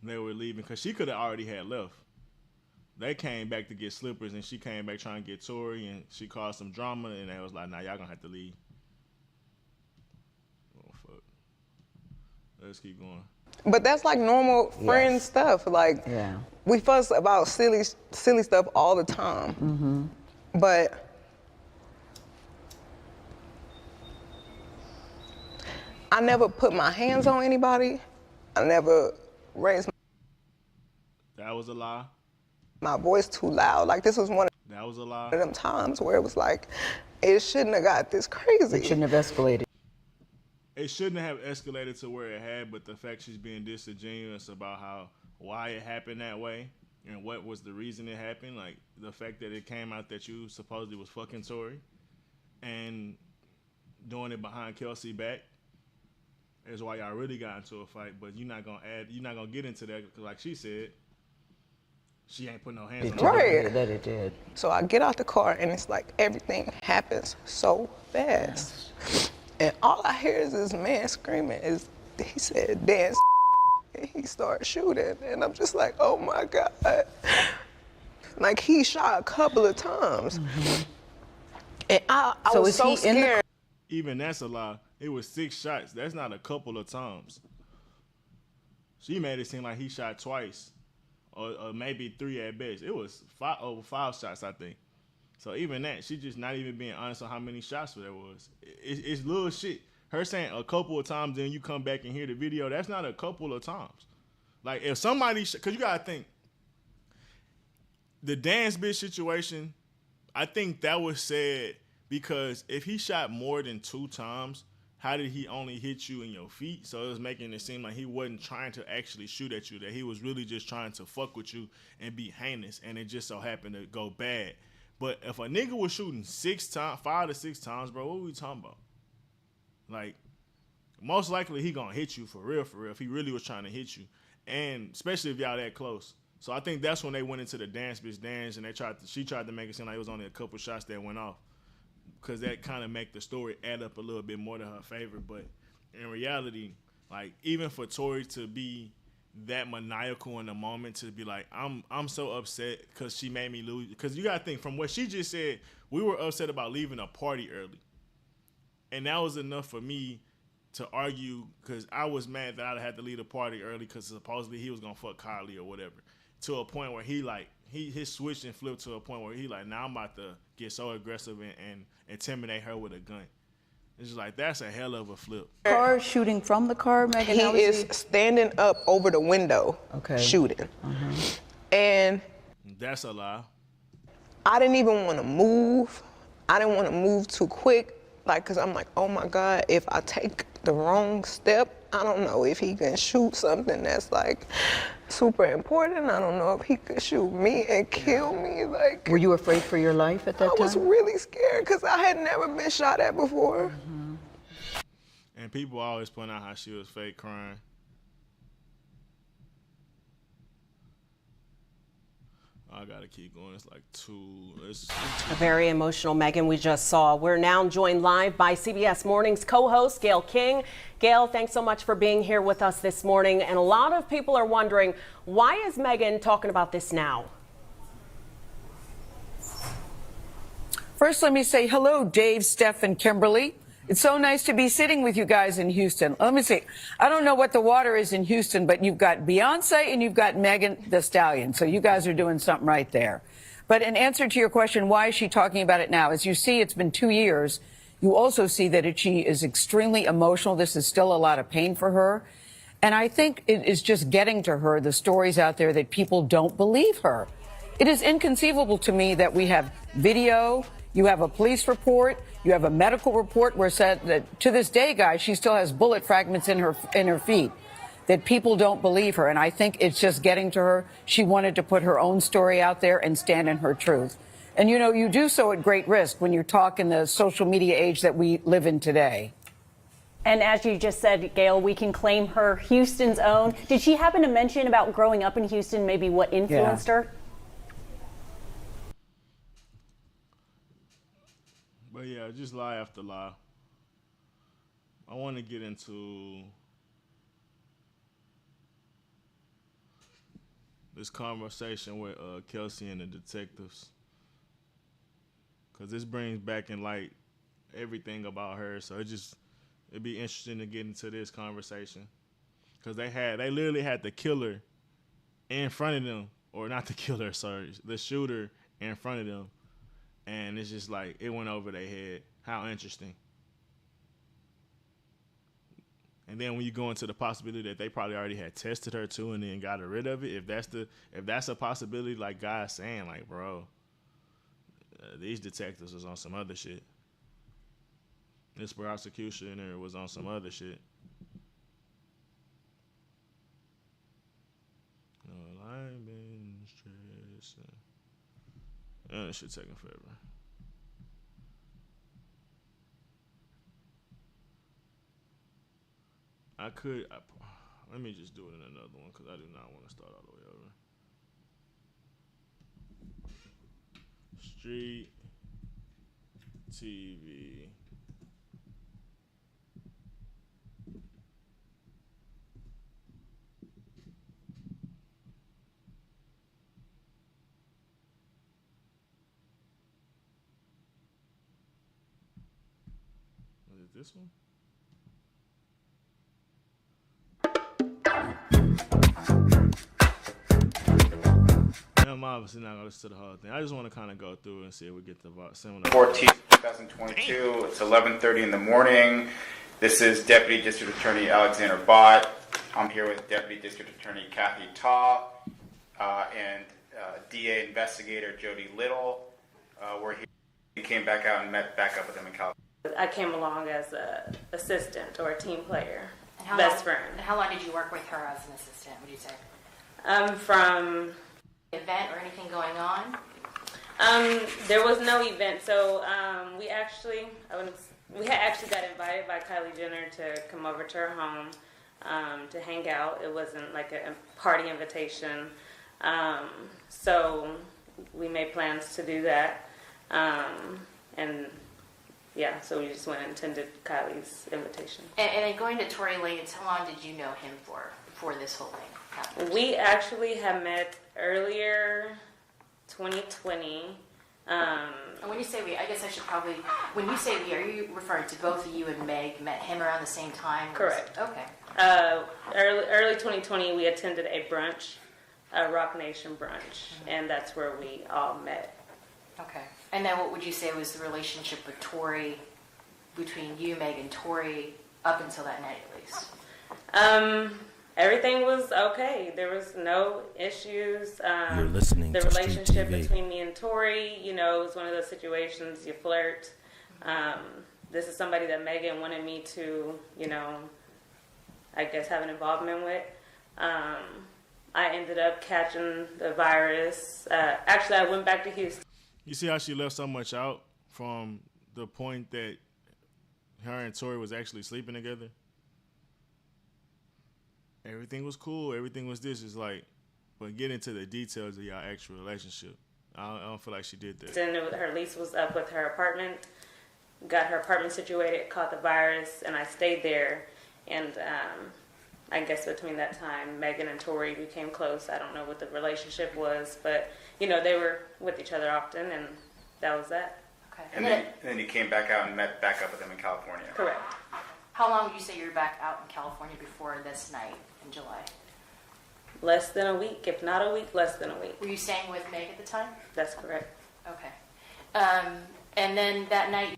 they were leaving, because she could have already had left. They came back to get slippers, and she came back trying to get Tory, and she caused some drama, and they was like, nah, y'all gonna have to leave. Oh, fuck. Let's keep going. But that's like normal friend stuff. Like, we fuss about silly stuff all the time. Mm-hmm. But I never put my hands on anybody. I never raised That was a lie. my voice too loud. Like, this was one That was a lie. of them times where it was like, it shouldn't have got this crazy. It shouldn't have escalated. It shouldn't have escalated to where it had, but the fact she's being disingenuous about why it happened that way and what was the reason it happened, like the fact that it came out that you supposedly was fucking Tory and doing it behind Kelsey back is why y'all really got into a fight. But you're not gonna get into that because, like she said, she ain't put no hands on her. Right. That it did. So I get out the car and it's like everything happens so fast. And all I hear is this man screaming. He said, dance. And he started shooting. And I'm just like, oh my God. Like he shot a couple of times. Mm-hmm. And I was so scared. Even that's a lie. It was 6 shots. That's not a couple of times. She made it seem like he shot twice. Or maybe 3 at best. It was over 5 shots, I think. So even that, she just not even being honest on how many shots there was. It's little shit. Her saying a couple of times, then you come back and hear the video, that's not a couple of times. Like if somebody, because you gotta think, the dance bitch situation, I think that was said because if he shot more than 2 times, how did he only hit you in your feet? So it was making it seem like he wasn't trying to actually shoot at you, that he was really just trying to fuck with you and be heinous, and it just so happened to go bad. But if a nigga was shooting 5 to 6 times, bro, what are we talking about? Like, most likely he gonna hit you for real, if he really was trying to hit you. And especially if y'all that close. So I think that's when they went into the dance bitch dance, and she tried to make it seem like it was only a couple shots that went off. Because that kind of make the story add up a little bit more to her favor. But in reality, like, even for Tory to be that maniacal in the moment, to be like, I'm so upset because she made me lose. Because you gotta think, from what she just said, we were upset about leaving a party early, and that was enough for me to argue, because I was mad that I'd had to leave the party early because supposedly he was gonna fuck Kylie or whatever, to a point where his switched and flipped to a point where he like, now I'm about to get so aggressive and intimidate her with a gun. It's just like, that's a hell of a flip. Car shooting from the car, Megan? He is standing up over the window, shooting. And that's a lie. I didn't even want to move. I didn't want to move too quick, like, because I'm like, oh my God, if I take the wrong step, I don't know if he can shoot something that's like super important. I don't know if he could shoot me and kill me. Like, were you afraid for your life at that time? I was really scared because I had never been shot at before. And people always point out how she was fake crying. I gotta keep going. It's like 2. A very emotional Megan we just saw. We're now joined live by CBS Morning's co-host Gayle King. Gayle, thanks so much for being here with us this morning. And a lot of people are wondering, why is Megan talking about this now? First, let me say hello, Dave, Steph, and Kimberly. It's so nice to be sitting with you guys in Houston. Let me see. I don't know what the water is in Houston, but you've got Beyonce and you've got Megan Thee Stallion. So you guys are doing something right there. But in answer to your question, why is she talking about it now? As you see, it's been 2 years. You also see that she is extremely emotional. This is still a lot of pain for her. And I think it is just getting to her, the stories out there that people don't believe her. It is inconceivable to me that we have video, you have a police report, you have a medical report where it said that to this day, guys, she still has bullet fragments in her feet, that people don't believe her. And I think it's just getting to her. She wanted to put her own story out there and stand in her truth. And, you know, you do so at great risk when you talk in the social media age that we live in today. And as you just said, Gayle, we can claim her Houston's own. Did she happen to mention about growing up in Houston, maybe what influenced her? But yeah, just lie after lie. I want to get into this conversation with Kelsey and the detectives, because this brings back in light everything about her. So it'd be interesting to get into this conversation, because they literally had the killer in front of them, or not the killer, sorry, the shooter in front of them. And it's just like, it went over their head. How interesting. And then when you go into the possibility that they probably already had tested her too and then got rid of it, if that's a possibility, like Guy's saying, like, bro, these detectives was on some other shit. this prosecution or was on some other shit. I've been stressing. This shit taking forever. Let me just do it in another one because I do not want to start all the way over. Street TV. Was it this one? I'm obviously not going to listen to the whole thing. I just want to kind of go through and see if we get the similar. 14th, 2022. It's 11:30 in the morning. This is Deputy District Attorney Alexander Bott. I'm here with Deputy District Attorney Kathy Taw and DA Investigator Jody Little. We're here. We came back out and met back up with them in California. I came along as an assistant or a team player, and best friend. And how long did you work with her as an assistant, would you say? From event or anything going on? There was no event, so we had actually got invited by Kylie Jenner to come over to her home to hang out. It wasn't like a party invitation, so we made plans to do that, and yeah, so we just went and attended Kylie's invitation. And then going to Tory Lanez, how long did you know him for before this whole thing happened? We actually had met earlier 2020. And when you say we, I guess I should probably, when you say we, are you referring to both of you and Meg met him around the same time? Correct. Okay. Early 2020, we attended a brunch, a Rock Nation brunch, and that's where we all met. Okay. And then what would you say was the relationship with Tory, between you, Meg, and Tory, up until that night at least? Everything was okay. There was no issues. You're listening the to relationship Street TV. between me and Tory, it was one of those situations you flirt. This is somebody that Megan wanted me to, I guess have an involvement with. I ended up catching the virus. Actually, I went back to Houston. You see how she left so much out from the point that her and Tory was actually sleeping together? Everything was cool. Everything was this. It's like, but get into the details of your actual relationship. I don't feel like she did that. And her lease was up with her apartment. Got her apartment situated, caught the virus, and I stayed there. And I guess between that time, Megan and Tory became close. I don't know what the relationship was, but they were with each other often, and that was that. Okay. And then you came back out and met back up with them in California. Correct. How long would you say you were back out in California before this night in July? Less than a week, if not a week, less than a week. Were you staying with Meg at the time? That's correct. Okay. And then that night.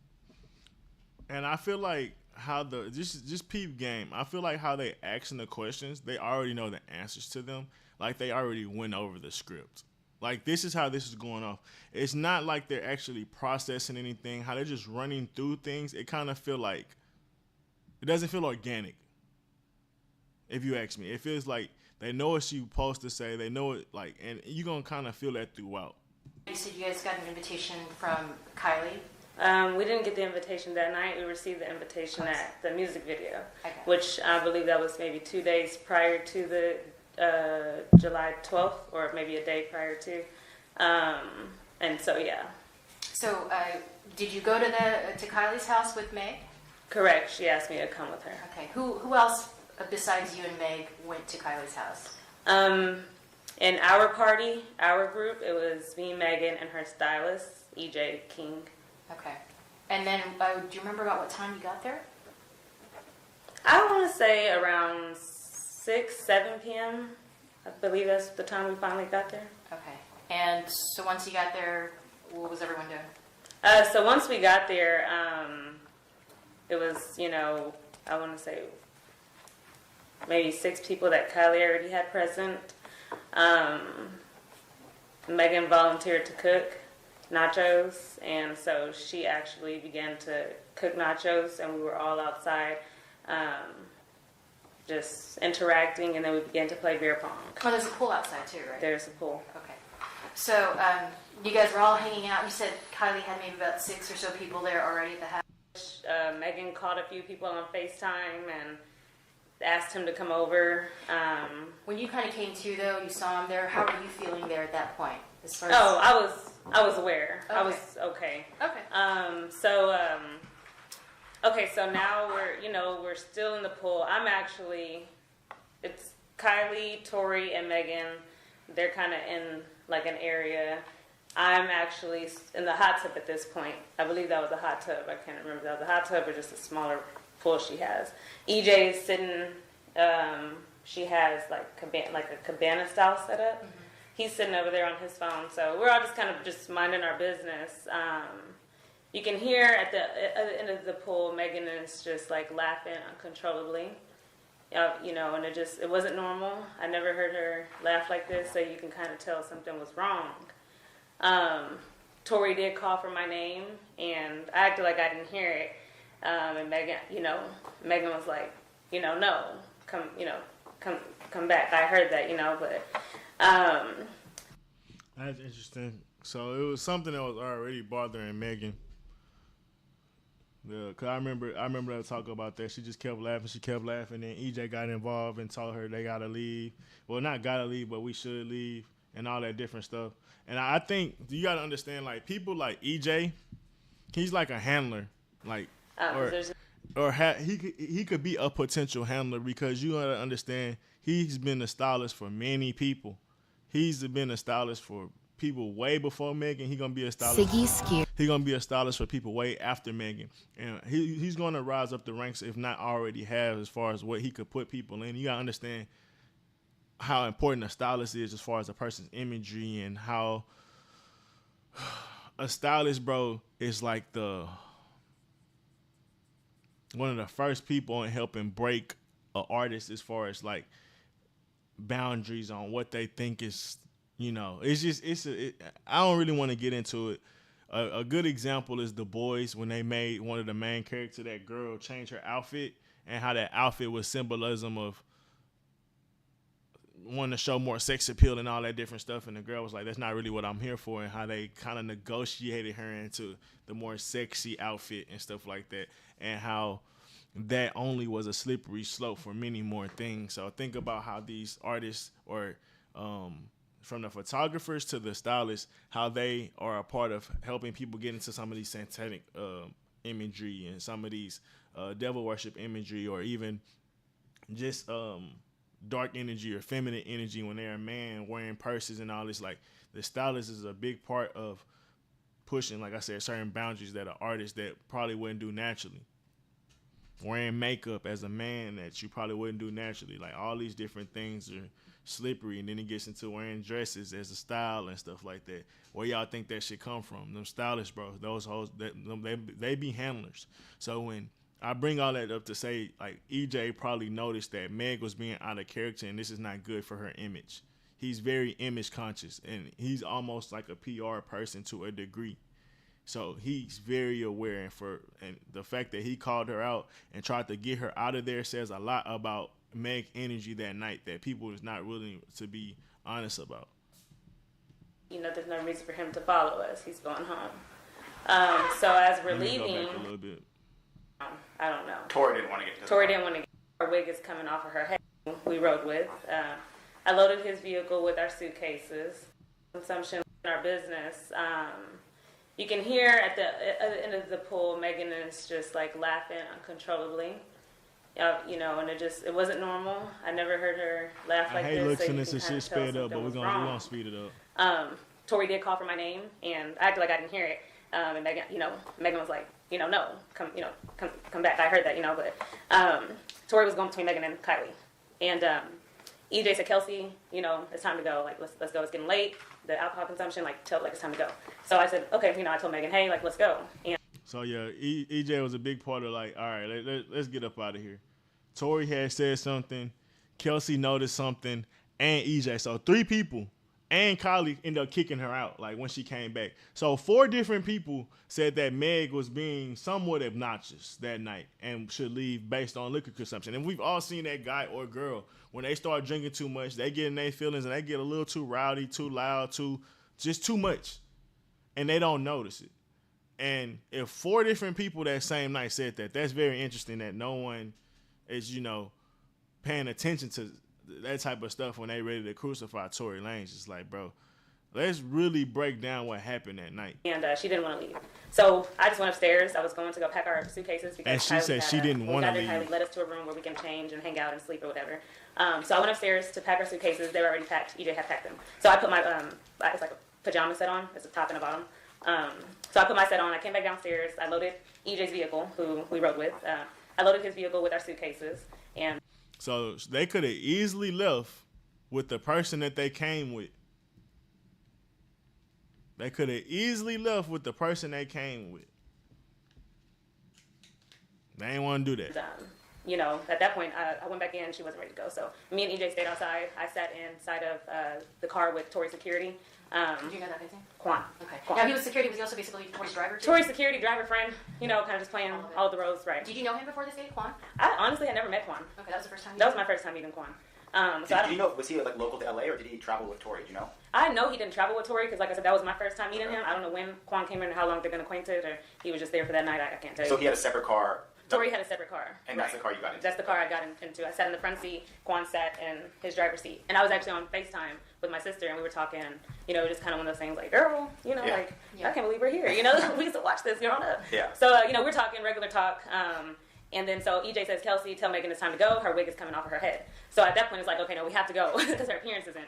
And I feel like how just peep game. I feel like how they asking the questions, they already know the answers to them. Like they already went over the script. Like this is how this is going off. It's not like they're actually processing anything. How they're just running through things. It kind of feel like it doesn't feel organic. If you ask me, it feels like they know what you're supposed to say. They know it, and you're gonna kind of feel that throughout. You said you guys got an invitation from Kylie. We didn't get the invitation that night. We received the invitation at the music video, Okay. which I believe that was maybe 2 days prior to the July 12th, or maybe a day prior to. And so, yeah. So, did you go to Kylie's house with Meg? Correct. She asked me to come with her. Okay. Who else besides you and Meg went to Kylie's house? In our party, our group, it was me, Megan, and her stylist, EJ King. Okay. And then, do you remember about what time you got there? I want to say around 6, 7 p.m. I believe that's the time we finally got there. Okay. And so once you got there, what was everyone doing? So once we got there, it was, I want to say maybe 6 people that Kylie already had present. Megan volunteered to cook. nachos, and so she actually began to cook nachos, and we were all outside just interacting, and then we began to play beer pong. Oh, there's a pool outside too, right? There's a pool. Okay. So you guys were all hanging out. You said Kylie had maybe about 6 or so people there already at the house. Megan called a few people on FaceTime and asked him to come over. When you kind of came to, though, you saw him there. How were you feeling there at that point? As far as I was aware. Okay. I was okay. Okay. So now we're still in the pool. It's Kylie, Tory, and Megan. They're kind of in like an area. I'm actually in the hot tub at this point. I believe that was a hot tub. I can't remember if that was a hot tub or just a smaller pool she has. EJ is sitting. She has like a cabana style setup. Mm-hmm. He's sitting over there on his phone. So we're all just kind of just minding our business. You can hear at the end of the pool, Megan is just like laughing uncontrollably. And it wasn't normal. I never heard her laugh like this, so you can kind of tell something was wrong. Tory did call for my name, and I acted like I didn't hear it. And Megan was like, no, come back. I heard that, but. That's interesting. So it was something that was already bothering Megan. Cause I remember her talk about that. She just kept laughing. Then EJ got involved and told her they gotta leave. Well, not gotta leave, but we should leave and all that different stuff. And I think you gotta understand, like people like EJ, he's like a handler, like he could be a potential handler because you gotta understand he's been a stylist for many people. He's been a stylist for people way before Megan. He's gonna be a stylist. He's gonna be a stylist for people way after Megan, and he's gonna rise up the ranks if not already have as far as what he could put people in. You gotta understand how important a stylist is as far as a person's imagery and how a stylist, bro, is like one of the first people in helping break an artist as far as like boundaries on what they think is, I don't really want to get into it. A good example is The Boys, when they made one of the main characters, that girl, change her outfit, and how that outfit was symbolism of wanting to show more sex appeal and all that different stuff, and the girl was like, that's not really what I'm here for, and how they kind of negotiated her into the more sexy outfit and stuff like that, and how that only was a slippery slope for many more things. So think about how these artists, or from the photographers to the stylists, how they are a part of helping people get into some of these satanic imagery and some of these devil worship imagery, or even just dark energy or feminine energy when they're a man wearing purses and all this. Like, the stylist is a big part of pushing, like I said, certain boundaries that an artist that probably wouldn't do naturally. Wearing makeup as a man that you probably wouldn't do naturally. Like, all these different things are slippery, and then it gets into wearing dresses as a style and stuff like that. Where y'all think that shit come from? Them stylists, bro, those hoes, they be handlers. So when I bring all that up to say, like, EJ probably noticed that Meg was being out of character, and this is not good for her image. He's very image conscious, and he's almost like a PR person to a degree. So he's very aware, and the fact that he called her out and tried to get her out of there says a lot about Meg's energy that night that people is not willing to be honest about. There's no reason for him to follow us. He's going home. So as we're leaving, a little bit. I don't know. Tory didn't want to get to Tory didn't want to get. Her wig is coming off of her head. We rode with. I loaded his vehicle with our suitcases. Consumption in our business. You can hear at the end of the pool, Megan is just like laughing uncontrollably. And it wasn't normal. I never heard her laugh like this. Hey, looks so and this is shit sped up, but we're gonna speed it up. Tory did call for my name, and I acted like I didn't hear it. And Megan was like, no, come back. I heard that, but Tory was going between Megan and Kylie, and EJ said, Kelsey, it's time to go. Like, let's go. It's getting late. The alcohol consumption, it's time to go. So I said, okay. I told Megan, hey, let's go. And so yeah, EJ was a big part of like, all right, let's get up out of here. Tory had said something, Kelsey noticed something, and EJ. So 3 people And Kylie ended up kicking her out, like, when she came back. So 4 different people said that Meg was being somewhat obnoxious that night and should leave based on liquor consumption. And we've all seen that guy or girl, when they start drinking too much, they get in their feelings and they get a little too rowdy, too loud, just too much. And they don't notice it. And if 4 different people that same night said that, that's very interesting that no one is, paying attention to that type of stuff when they ready to crucify Tory Lanez. It's like, bro, let's really break down what happened that night. And she didn't want to leave. So I just went upstairs. I was going to go pack our suitcases. Because And she said she didn't want to leave. Kylie led us to a room where we can change and hang out and sleep or whatever. So I went upstairs to pack our suitcases. They were already packed. EJ had packed them. So I put my, it's like a pajama set on. It's a top and a bottom. So I put my set on. I came back downstairs. I loaded EJ's vehicle, who we rode with. I loaded his vehicle with our suitcases. And so they could have easily left with the person that they came with. They could have easily left with the person they came with. They ain't want to do that. At that point, I went back in. She wasn't ready to go. So me and EJ stayed outside. I sat inside of the car with Tory security. Do you know that guy's name? Quan. Okay. Quan. Now, he was security. Was he also basically Tory's driver, too? Tory's security, driver, friend. Kind of just playing all of the roles, right. Did you know him before this date, Quan? I honestly had never met Quan. Okay, that was the first time. That was my first time meeting Quan. Did you know, was he like local to LA or did he travel with Tory? Do you know? I know he didn't travel with Tory because, like I said, that was my first time meeting him. I don't know when Quan came in or how long they've been acquainted, or he was just there for that night. I can't tell you. So he had a separate car. Tory had a separate car. And that's the car you got into? That's the car I got into. I sat in the front seat, Quan sat in his driver's seat. And I was actually on FaceTime with my sister, and we were talking, just kind of one of those things like, girl, I can't believe we're here. We used to watch this growing up. Yeah. So, we're talking regular talk. And then so EJ says, Kelsey, tell Megan it's time to go. Her wig is coming off of her head. So at that point, it's like, okay, no, we have to go because her appearance isn't,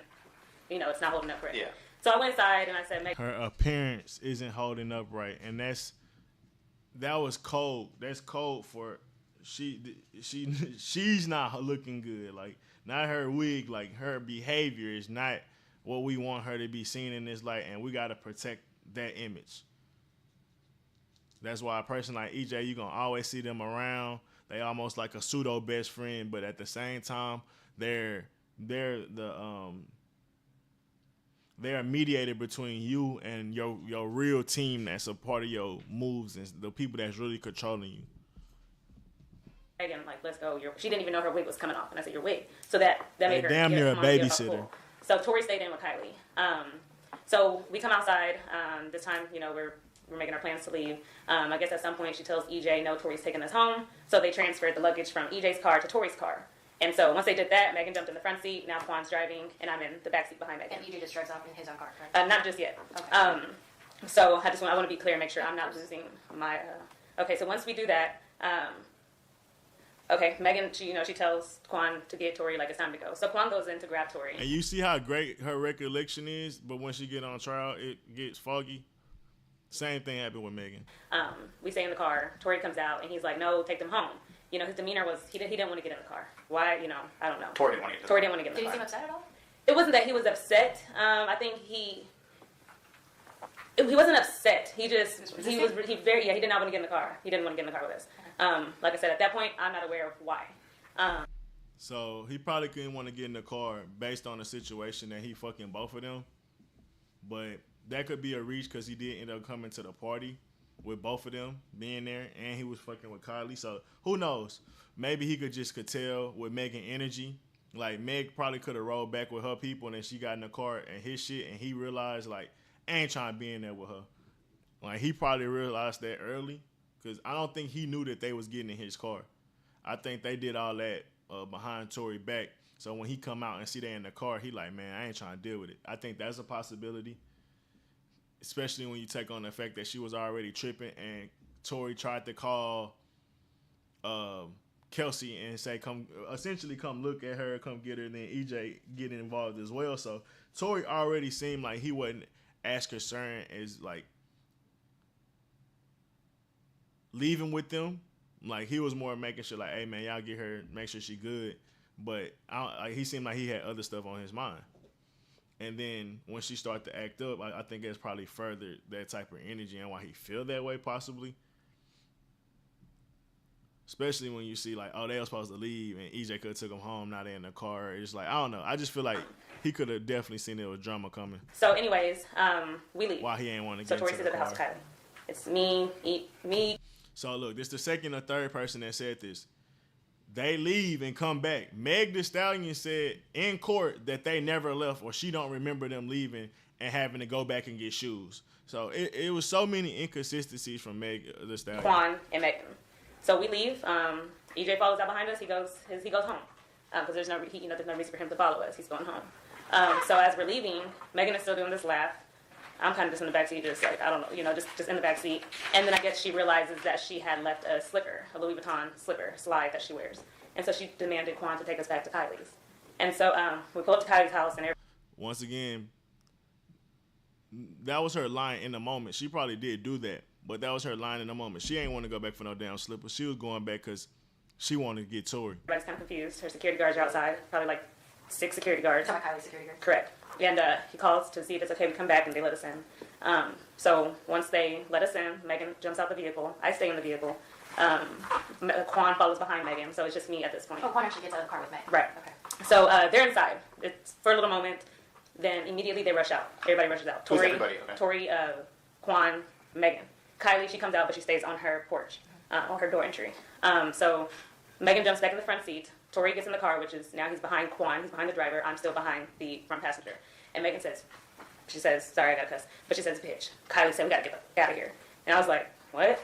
it's not holding up right. Yeah. So I went inside and I said, Megan. Her appearance isn't holding up right. And that was cold. That's cold for she's not looking good. Like, not her wig, like her behavior is not what we want her to be seen in this light, and we got to protect that image. That's why a person like EJ, you're going to always see them around. They almost like a pseudo best friend, but at the same time, they're a mediator between you and your real team that's a part of your moves and the people that's really controlling you. Megan, let's go. She didn't even know her wig was coming off, and I said, your wig. So that made her damn near a babysitter. So Tory stayed in with Kylie. So we come outside. This time, we're making our plans to leave. I guess at some point she tells EJ, no, Tory's taking us home. So they transferred the luggage from EJ's car to Tory's car. And so once they did that, Megan jumped in the front seat. Now Quan's driving, and I'm in the back seat behind Megan. And EJ just drives off in his own car, correct? Not just yet. Okay. So I want to be clear and make sure I'm not losing my... Okay, so once we do that... Okay, Megan, she tells Quan to get Tory, it's time to go. So Quan goes in to grab Tory. And you see how great her recollection is, but when she get on trial, it gets foggy. Same thing happened with Megan. We stay in the car. Tory comes out, and he's like, no, take them home. His demeanor was, he didn't want to get in the car. Why? I don't know. Tory didn't want to get in the car. Didn't want to get in the Did car. he seem upset at all? It wasn't that he was upset. I think he wasn't upset. He did not want to get in the car. He didn't want to get in the car with us. Like I said, at that point, I'm not aware of why. So he probably couldn't want to get in the car based on the situation that he fucking both of them. But that could be a reach because he did end up coming to the party with both of them being there, and he was fucking with Kylie. So who knows? Maybe he could tell with Megan energy. Like, Meg probably could have rolled back with her people, and then she got in the car and his shit, and he realized, I ain't trying to be in there with her. He probably realized that early, because I don't think he knew that they was getting in his car. I think they did all that behind Tory back. So when he come out and see they in the car, he like, man, I ain't trying to deal with it. I think that's a possibility, especially when you take on the fact that she was already tripping and Tory tried to call Kelsey and say, come look at her, come get her, and then EJ get involved as well. So Tory already seemed like he wasn't as concerned as leaving with them. He was more making sure hey man, y'all get her, make sure she good. But he seemed like he had other stuff on his mind. And then when she started to act up, I think it's probably furthered that type of energy and why he feel that way possibly. Especially when you see like, oh, they were supposed to leave and EJ could have took them home, now they're in the car. It's like, I don't know. I just feel like he could have definitely seen there was drama coming. So anyways, we leave. Why he ain't want to So get Tory into stays the at the house car. with Kylie. It's me. So look, this the second or third person that said this. They leave and come back. Meg Thee Stallion said in court that they never left, or she don't remember them leaving and having to go back and get shoes. So it was so many inconsistencies from Meg Thee Stallion. Quan and Megan. So we leave. EJ follows out behind us. He goes home because there's no reason for him to follow us. He's going home. So as we're leaving, Megan is still doing this laugh. I'm kind of just in the backseat, just like, I don't know, just in the backseat. And then I guess she realizes that she had left a slipper, a Louis Vuitton slide that she wears. And so she demanded Quan to take us back to Kylie's. And so we pull up to Kylie's house and once again, that was her line in the moment. She probably did do that, but that was her line in the moment. She ain't want to go back for no damn slipper. She was going back because she wanted to get Tory. everybody's kind of confused. Her security guards are outside, probably like 6 security guards. Talking about Kylie's security guard. Correct. And he calls to see if it's okay to come back, and they let us in. So once they let us in, Megan jumps out the vehicle. I stay in the vehicle. Quan follows behind Megan, so it's just me at this point. Oh, Quan actually gets out of the car with Megan. Right. Okay. So they're inside. It's for a little moment. Then immediately they rush out. Everybody rushes out. Who's Tory, everybody? Okay. Tory, Quan, Megan. Kylie, she comes out, but she stays on her porch, on her door entry. So Megan jumps back in the front seat. Tory gets in the car, which is now he's behind Quan. He's behind the driver. I'm still behind the front passenger. And Megan says, sorry, I got to cuss, but she says, bitch. Kylie said, we got to get out of here. And I was like, what?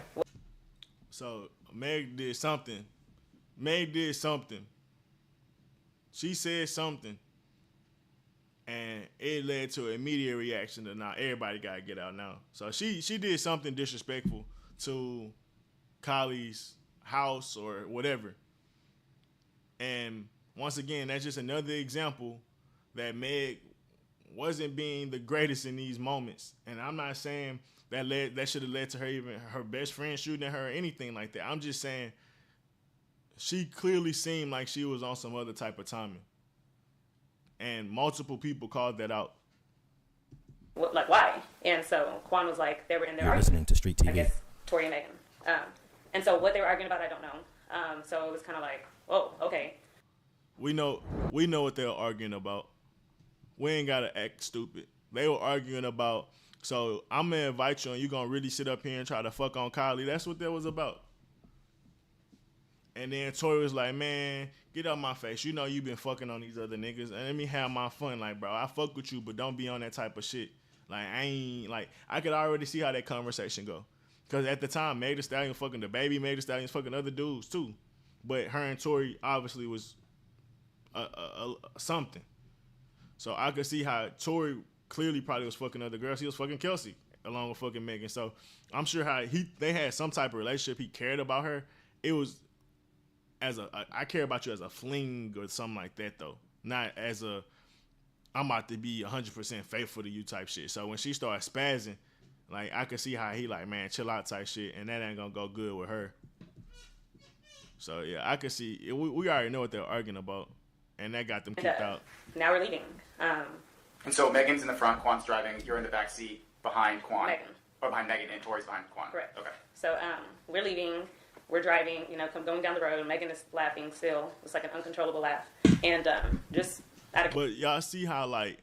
So Meg did something. She said something. And it led to an immediate reaction to now everybody got to get out now. So she did something disrespectful to Kylie's house or whatever. And once again, that's just another example that Meg wasn't being the greatest in these moments. And I'm not saying that should have led to her even her best friend shooting at her or anything like that. I'm just saying she clearly seemed like she was on some other type of timing. And multiple people called that out. Like, why? And so Quan was like, they were in there You're arguing. listening to Street TV. I guess Tory and Megan. And so what they were arguing about, I don't know. So it was kind of like, whoa, okay. We know what they were arguing about. We ain't gotta act stupid. They were arguing about, so I'm gonna invite you and you're gonna really sit up here and try to fuck on Kylie. That's what that was about. And then Tory was like, man, get out my face. You know you been fucking on these other niggas. And let me have my fun. Like, bro, I fuck with you, but don't be on that type of shit. Like, I could already see how that conversation go. Because at the time, Meg Thee Stallion fucking the baby. Meg Thee Stallion fucking other dudes, too. But her and Tory obviously was something. So I could see how Tory clearly probably was fucking other girls. He was fucking Kelsey along with fucking Megan. So I'm sure how they had some type of relationship. He cared about her. It was I care about you as a fling or something like that, though. Not as I'm about to be 100% faithful to you type shit. So when she started spazzing, like, I could see how he like, man, chill out type shit, and that ain't gonna go good with her. So yeah, I could see we already know what they're arguing about, and that got them kicked out. Now we're leaving. And so Megan's in the front, Quan's driving, you're in the back seat behind Quan. Megan. Or behind Megan, and Tory's behind Quan. Correct. Okay. So we're leaving. We're driving, going down the road. Megan is laughing still. It's like an uncontrollable laugh. And just out of... But y'all see how, like,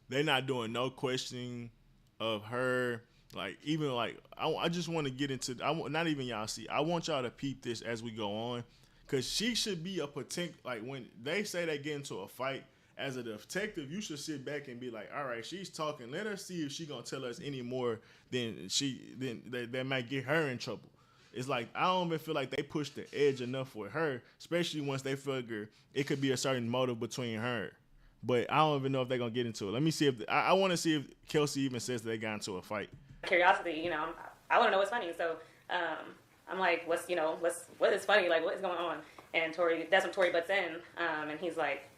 they're not doing no questioning of her. Like, even, like, I just want to get into... not even y'all see. I want y'all to peep this as we go on. Because she should be a potential... Like, when they say they get into a fight, as a detective, you should sit back and be like, all right, she's talking. Let her see if she going to tell us any more than that might get her in trouble. It's like, I don't even feel like they pushed the edge enough with her, especially once they figure it could be a certain motive between her. But I don't even know if they're going to get into it. Let me see if, I want to see if Kelsey even says that they got into a fight. Curiosity, I want to know what's funny. So I'm like, what is funny? Like, what is going on? And that's when Tory butts in, and he's like,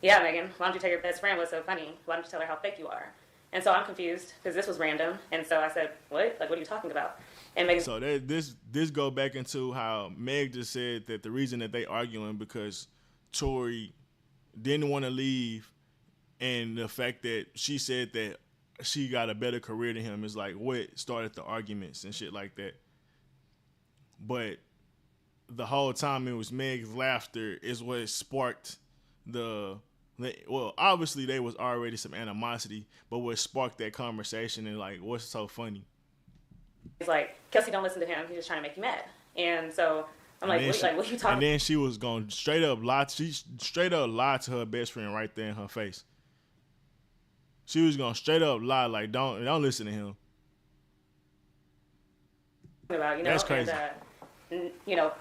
yeah, Megan, why don't you tell your best friend what's so funny? Why don't you tell her how fake you are? And so I'm confused because this was random. And so I said, what? Like, what are you talking about? And Megan. So this go back into how Meg just said that the reason that they arguing because Tory didn't want to leave, and the fact that she said that she got a better career than him is like what started the arguments and shit like that. But the whole time it was Meg's laughter is what sparked well, obviously there was already some animosity, but what sparked that conversation and like what's so funny. He's like, Kelsey, don't listen to him. He's just trying to make you mad. And so I'm like, what are you talking about? And then she was going straight up lie. She straight up lied to her best friend right there in her face. She was going straight up lie, like, don't listen to him. About, That's crazy. And,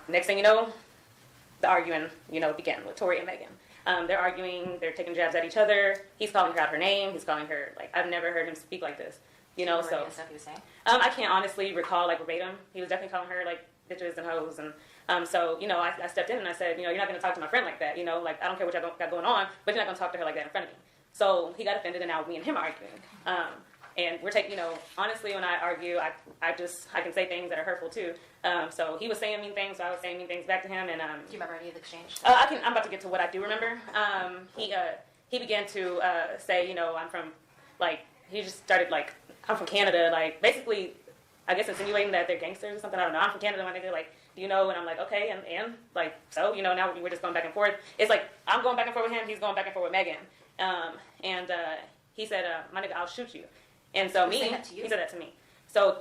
next thing you know, the arguing, began with Tory and Megan. They're arguing, they're taking jabs at each other. He's calling her out her name. He's calling her, like, I've never heard him speak like this. So Stuff he was saying? I can't honestly recall, like, verbatim. He was definitely calling her, like, bitches and hoes. And so, I stepped in and I said, you're not going to talk to my friend like that. Like, I don't care what y'all got going on, but you're not going to talk to her like that in front of me. So he got offended, and now me and him are arguing. And we're taking, honestly, when I argue, I can say things that are hurtful too. So he was saying mean things, so I was saying mean things back to him. And do you remember any of the exchange? I'm about to get to what I do remember. He began to say, I'm from, like, he just started like, I'm from Canada, like, basically, I guess insinuating that they're gangsters or something. I don't know. I'm from Canada, my nigga. Like, do you know? And I'm like, okay, and like, so, now we're just going back and forth. It's like I'm going back and forth with him. He's going back and forth with Megan. He said, my nigga, I'll shoot you. And so He said that to you? he said that to me. So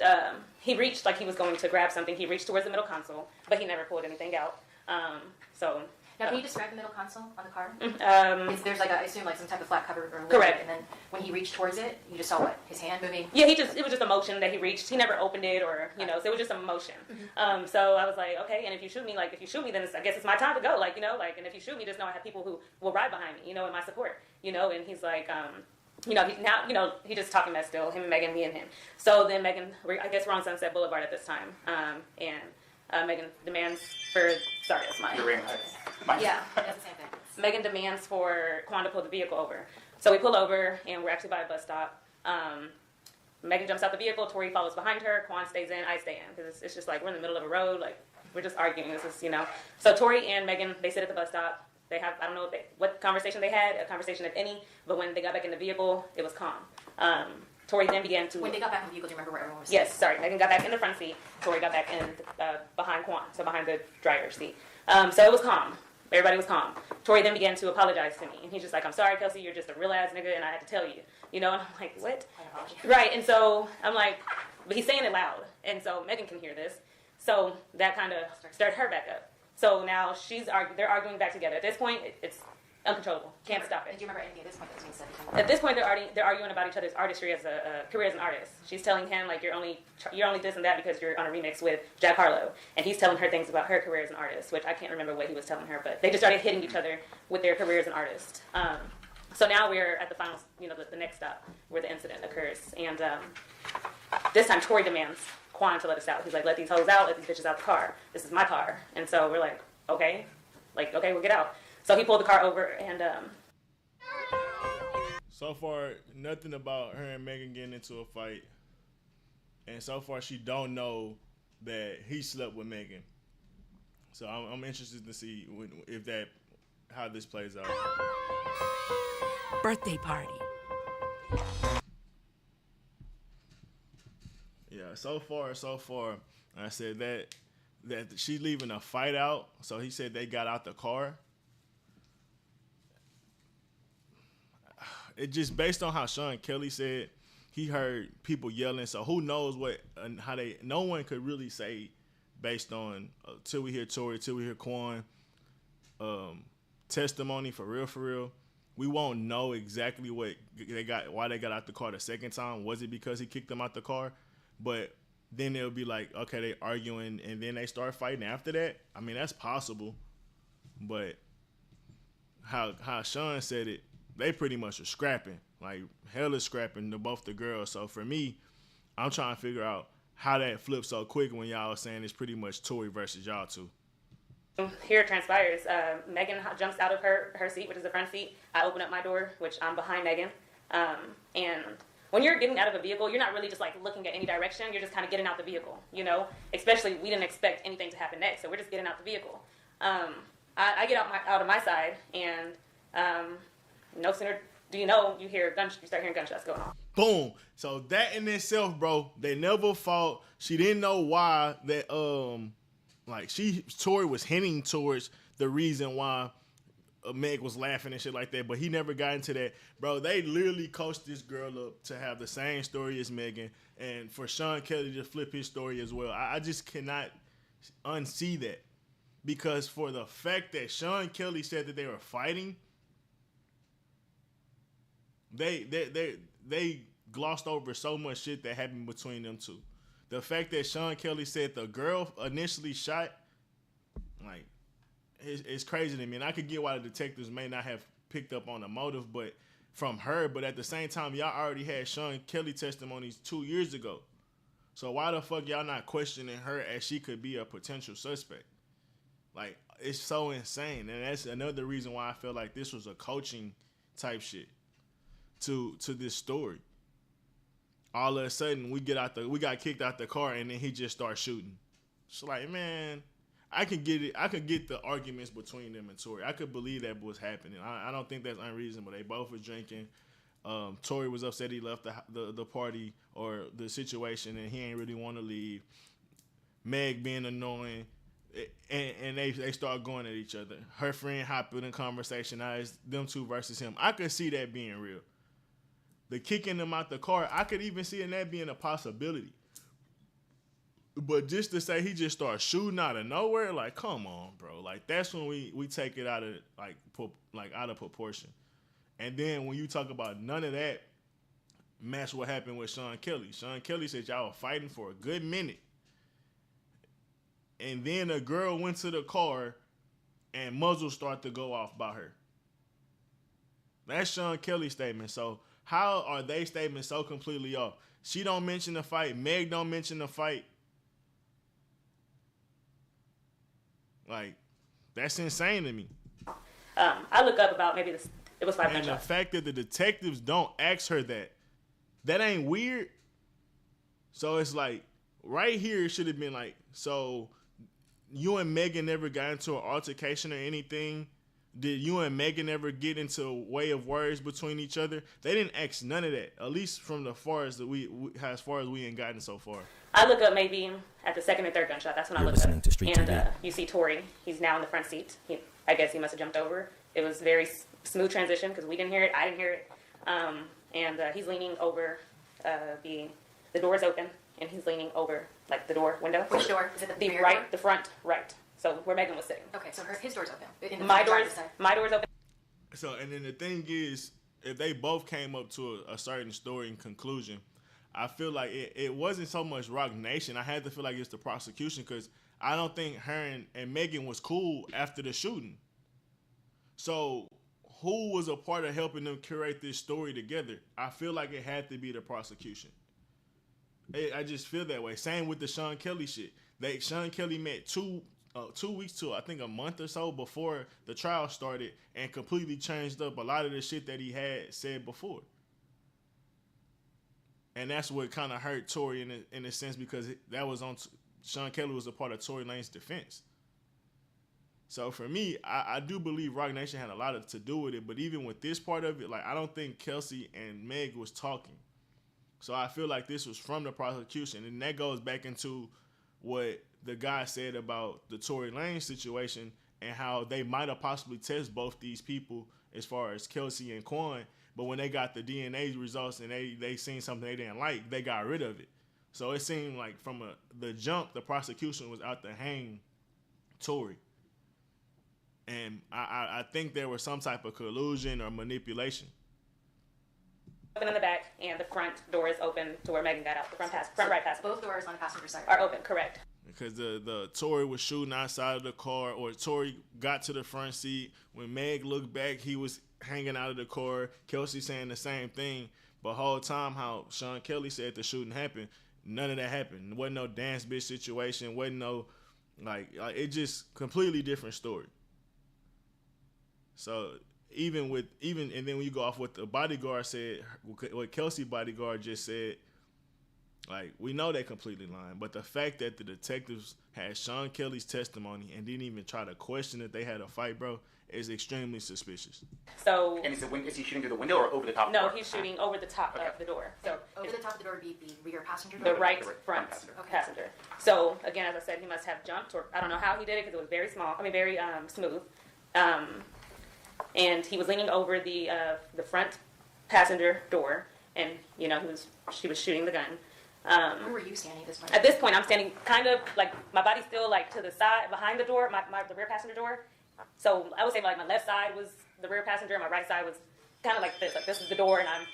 he reached, like he was going to grab something. He reached towards the middle console, but he never pulled anything out. Now, can you describe the middle console on the car? There's like, I assume, like some type of flat cover or whatever. Correct. And then when he reached towards it, you just saw what? His hand moving? Yeah, it was just a motion that he reached. He never opened it or, so it was just a motion. So I was like, okay, and if you shoot me, then I guess it's my time to go. And if you shoot me, just know I have people who will ride behind me, in my support, and he's like, he's just talking mess still, him and Megan, me and him. So then Megan, I guess we're on Sunset Boulevard at this time, and Megan demands for, sorry, that's mine. Yeah, that's the same thing. Megan demands for Quan to pull the vehicle over. So we pull over, and we're actually by a bus stop. Megan jumps out the vehicle, Tory follows behind her, Quan stays in, I stay in. Because it's just like we're in the middle of a road, like we're just arguing. This is, So Tory and Megan, they sit at the bus stop. They have, I don't know what conversation they had, a conversation if any, but when they got back in the vehicle, it was calm. Tory then began to... When they got back in the vehicle, do you remember where everyone was? Yes, sorry. Megan got back in the front seat. Tory got back in behind Quan, so behind the driver's seat. So it was calm. Everybody was calm. Tory then began to apologize to me. And he's just like, I'm sorry, Kelsey, you're just a real ass nigga, and I had to tell you. And I'm like, what? Right, and so I'm like, but he's saying it loud. And so Megan can hear this. So that kind of stirred her back up. So now they're arguing back together. At this point, it's uncontrollable. Can't stop it. Do you remember anything at this point that was being said? At this point, they're arguing about each other's artistry as a career as an artist. She's telling him like you're only this and that because you're on a remix with Jack Harlow, and he's telling her things about her career as an artist, which I can't remember what he was telling her, but they just started hitting each other with their career as an artist. So now we're at the final, the next stop where the incident occurs, and this time Tory demands Quan to let us out. He's like, let these hoes out, let these bitches out the car. This is my car. And so we're like, okay, we'll get out. So he pulled the car over and so far, nothing about her and Megan getting into a fight. And so far, she don't know that he slept with Megan. So I'm interested to see how this plays out. Birthday party. Yeah, so far, I said that she's leaving a fight out. So he said they got out the car. It just based on how Sean Kelly said, he heard people yelling. So who knows no one could really say based on till we hear Tory, till we hear Quan testimony for real. We won't know exactly why they got out the car the second time. Was it because he kicked them out the car? But then it'll be like, okay, they arguing and then they start fighting after that. I mean, that's possible. But how Sean said it, they pretty much are scrapping. Like, hell is scrapping to both the girls. So for me, I'm trying to figure out how that flipped so quick when y'all are saying it's pretty much Tory versus y'all two. Here it transpires. Megan jumps out of her seat, which is the front seat. I open up my door, which I'm behind Megan. And when you're getting out of a vehicle, you're not really just like looking at any direction. You're just kind of getting out the vehicle, Especially we didn't expect anything to happen next, so we're just getting out the vehicle. I get out of my side, and no sooner do you start hearing gunshots going on. Boom. So that in itself, bro, they never fought. She didn't know why that like Tory was hinting towards the reason why Meg was laughing and shit like that, but he never got into that. Bro, they literally coached this girl up to have the same story as Megan, and for Sean Kelly to flip his story as well. I just cannot unsee that, because for the fact that Sean Kelly said that they were fighting, they glossed over so much shit that happened between them two. The fact that Sean Kelly said the girl initially shot, like, it's crazy to me. And I could get why the detectives may not have picked up on the motive, but from her. But at the same time, y'all already had Sean Kelly testimonies 2 years ago. So why the fuck y'all not questioning her as she could be a potential suspect? Like, it's so insane. And that's another reason why I feel like this was a coaching type shit to this story. All of a sudden, we got kicked out the car, and then he just starts shooting. It's like, man, I could get it. I could get the arguments between them and Tory. I could believe that was happening. I don't think that's unreasonable. They both were drinking. Tory was upset he left the party or the situation, and he ain't really want to leave. Meg being annoying, and they start going at each other. Her friend hopped in a conversation. Now it's them two versus him. I could see that being real. The kicking them out the car, I could even see that being a possibility. But just to say he just started shooting out of nowhere, like, come on, bro. Like, that's when we take it out of out of proportion. And then when you talk about none of that match what happened with Sean Kelly. Sean Kelly said y'all were fighting for a good minute. And then a girl went to the car and muzzles started to go off by her. That's Sean Kelly's statement. So how are they statements so completely off? She don't mention the fight. Meg don't mention the fight. Like, that's insane to me. I look up about maybe it was 5 And the fact that the detectives don't ask her that ain't weird. So it's like, right here it should have been like, so you and Megan never got into an altercation or anything? Did you and Megan ever get into a way of words between each other? They didn't ask none of that, at least from the far as we ain't gotten so far. I look up maybe at the second or third gunshot. That's when I look up. And you see Tory. He's now in the front seat. I guess he must have jumped over. It was very smooth transition because we didn't hear it. I didn't hear it. And he's leaning over. The door's open, and he's leaning over like the door window. Which door? Is it the rear right? door? The front right. So where Megan was sitting. Okay, so his door's open. My door's open. So, and then the thing is, if they both came up to a certain story and conclusion, I feel like it wasn't so much Rock Nation. I had to feel like it's the prosecution, because I don't think her and Megan was cool after the shooting. So who was a part of helping them curate this story together? I feel like it had to be the prosecution. I just feel that way. Same with the Sean Kelly shit. Sean Kelly met 2 weeks to, I think, a month or so before the trial started, and completely changed up a lot of the shit that he had said before. And that's what kind of hurt Tory in a sense, because that was on Sean Kelly was a part of Tory Lanez's defense. So for me, I do believe Rock Nation had a lot to do with it. But even with this part of it, like, I don't think Kelsey and Meg was talking. So I feel like this was from the prosecution. And that goes back into what the guy said about the Tory Lanez situation and how they might have possibly tested both these people as far as Kelsey and Quan. But when they got the DNA results and they seen something they didn't like, they got rid of it. So it seemed like from the jump, the prosecution was out to hang Tory. And I think there was some type of collusion or manipulation. Open in the back, and the front door is open to where Megan got out. The front right passenger. Both doors on the passenger side are open, correct. Because the Tory was shooting outside of the car, or Tory got to the front seat. When Meg looked back, he was hanging out of the car. Kelsey saying the same thing. But whole time how Sean Kelly said the shooting happened, none of that happened. There wasn't no dance bitch situation. Wasn't no, like it just completely different story. So and then when you go off what the bodyguard said, what Kelsey bodyguard just said, Like, we know they completely lying, but the fact that the detectives had Sean Kelly's testimony and didn't even try to question that they had a fight, bro, is extremely suspicious. So, And is he shooting through the window or over the top of the door? no, he's shooting over the top of the door. So Over the top of the door would be the rear passenger door? the right front passenger. So again, as I said, he must have jumped, or I don't know how he did it because it was very small. I mean, very smooth. And he was leaning over the front passenger door, and she was shooting the gun. Where were you standing at this point? At this point, I'm standing kind of like my body's still like to the side behind the door, the rear passenger door. So I would say like my left side was the rear passenger, and my right side was kind of like this. Like this is the door, and I'm.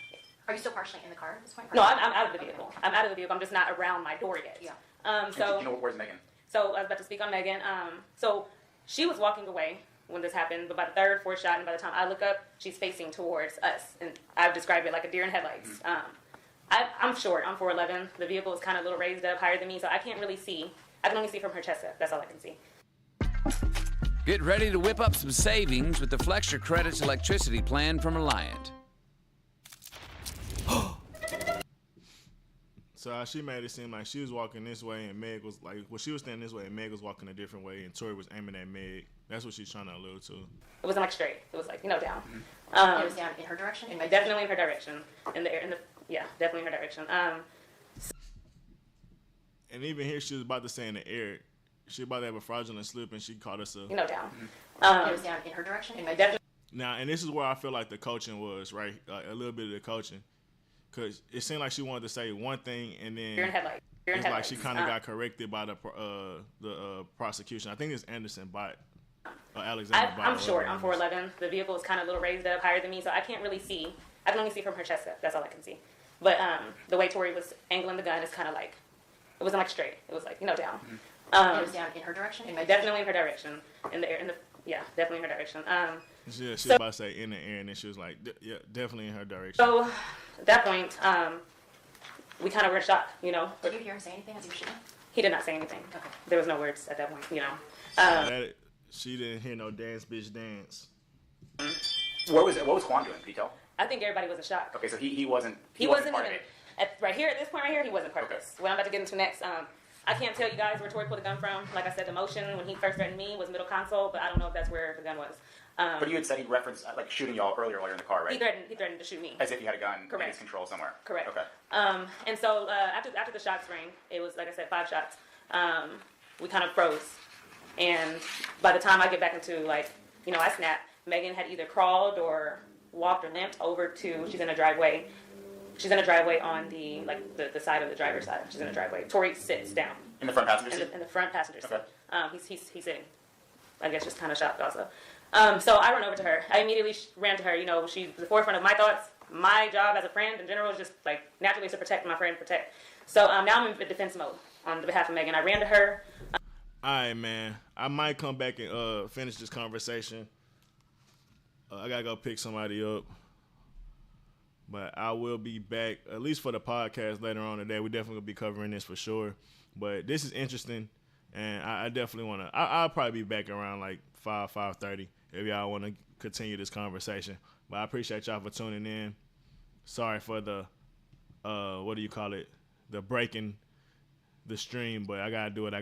Are you still partially in the car at this point? No, I'm out of the vehicle. I'm out of the vehicle. I'm just not around my door yet. Yeah. So Where's Megan? So I was about to speak on Megan. So she was walking away when this happened, but by the third, fourth shot, and by the time I look up, she's facing towards us, and I've described it like a deer in headlights. I'm short. I'm 4'11". The vehicle is kind of a little raised up, higher than me, so I can't really see. I can only see from her chest up. That's all I can see. Get ready to whip up some savings with the Flex Your Credits electricity plan from Reliant. So she made it seem like she was walking this way and Meg was like, well, she was standing this way and Meg was walking a different way and Tory was aiming at Meg. That's what she's trying to allude to. It wasn't like straight. It was like, down. It was down in her direction? Definitely in her direction. Yeah, definitely in her direction. And even here, she was about to say in the air, she was about to have a fraudulent slip and she caught herself. Down. It was down in her direction? Now, and this is where I feel like the coaching was, right? Like, a little bit of the coaching. Because it seemed like she wanted to say one thing and then it's like she kind of got corrected by the prosecution. I think it's Anderson Bott. Alexander Bott. I'm short. I'm 4'11". The vehicle is kind of a little raised up, higher than me, so I can't really see. I can only see from her chest up. That's all I can see. But the way Tory was angling the gun is kind of like, it wasn't like straight. It was like, down. It was down in her direction? Definitely in her direction. Definitely in her direction. She was about to say in the air, and then she was like, yeah, definitely in her direction. So at that point, we kind of were in shock, Did you hear him say anything as he was shooting? He did not say anything. Okay. There was no words at that point, She didn't hear no dance, bitch, dance. What was Juan doing? Could you tell? I think everybody was in shock. Okay, so he wasn't. He wasn't part even of it. at this point right here. He wasn't part of this. What I'm about to get into next. I can't tell you guys where Tory pulled the gun from. Like I said, the motion when he first threatened me was middle console, but I don't know if that's where the gun was. But you had said he referenced like shooting y'all earlier while you're in the car, right? He threatened to shoot me. As if he had a gun Correct. in his control somewhere. Correct. Okay. And so after the shots rang, it was like I said, 5 shots. We kind of froze, and by the time I get back into I snapped. Megan had either crawled or walked or limped over to. She's in a driveway. She's in a driveway on the side of the driver's side. She's in a driveway. Tory sits down. In the front passenger seat? In the front passenger seat. Okay. He's sitting. I guess just kind of shocked also. So I run over to her. I immediately ran to her. She's the forefront of my thoughts. My job as a friend in general is just naturally to protect my friend, protect. So now I'm in defense mode on behalf of Megan. I ran to her. All right, man. I might come back and finish this conversation. I gotta go pick somebody up. But I will be back, at least for the podcast later on today. We definitely will be covering this for sure. But this is interesting, and I definitely want to. I'll probably be back around 5:30 if y'all want to continue this conversation. But I appreciate y'all for tuning in. Sorry for the, the breaking the stream, but I got to do it.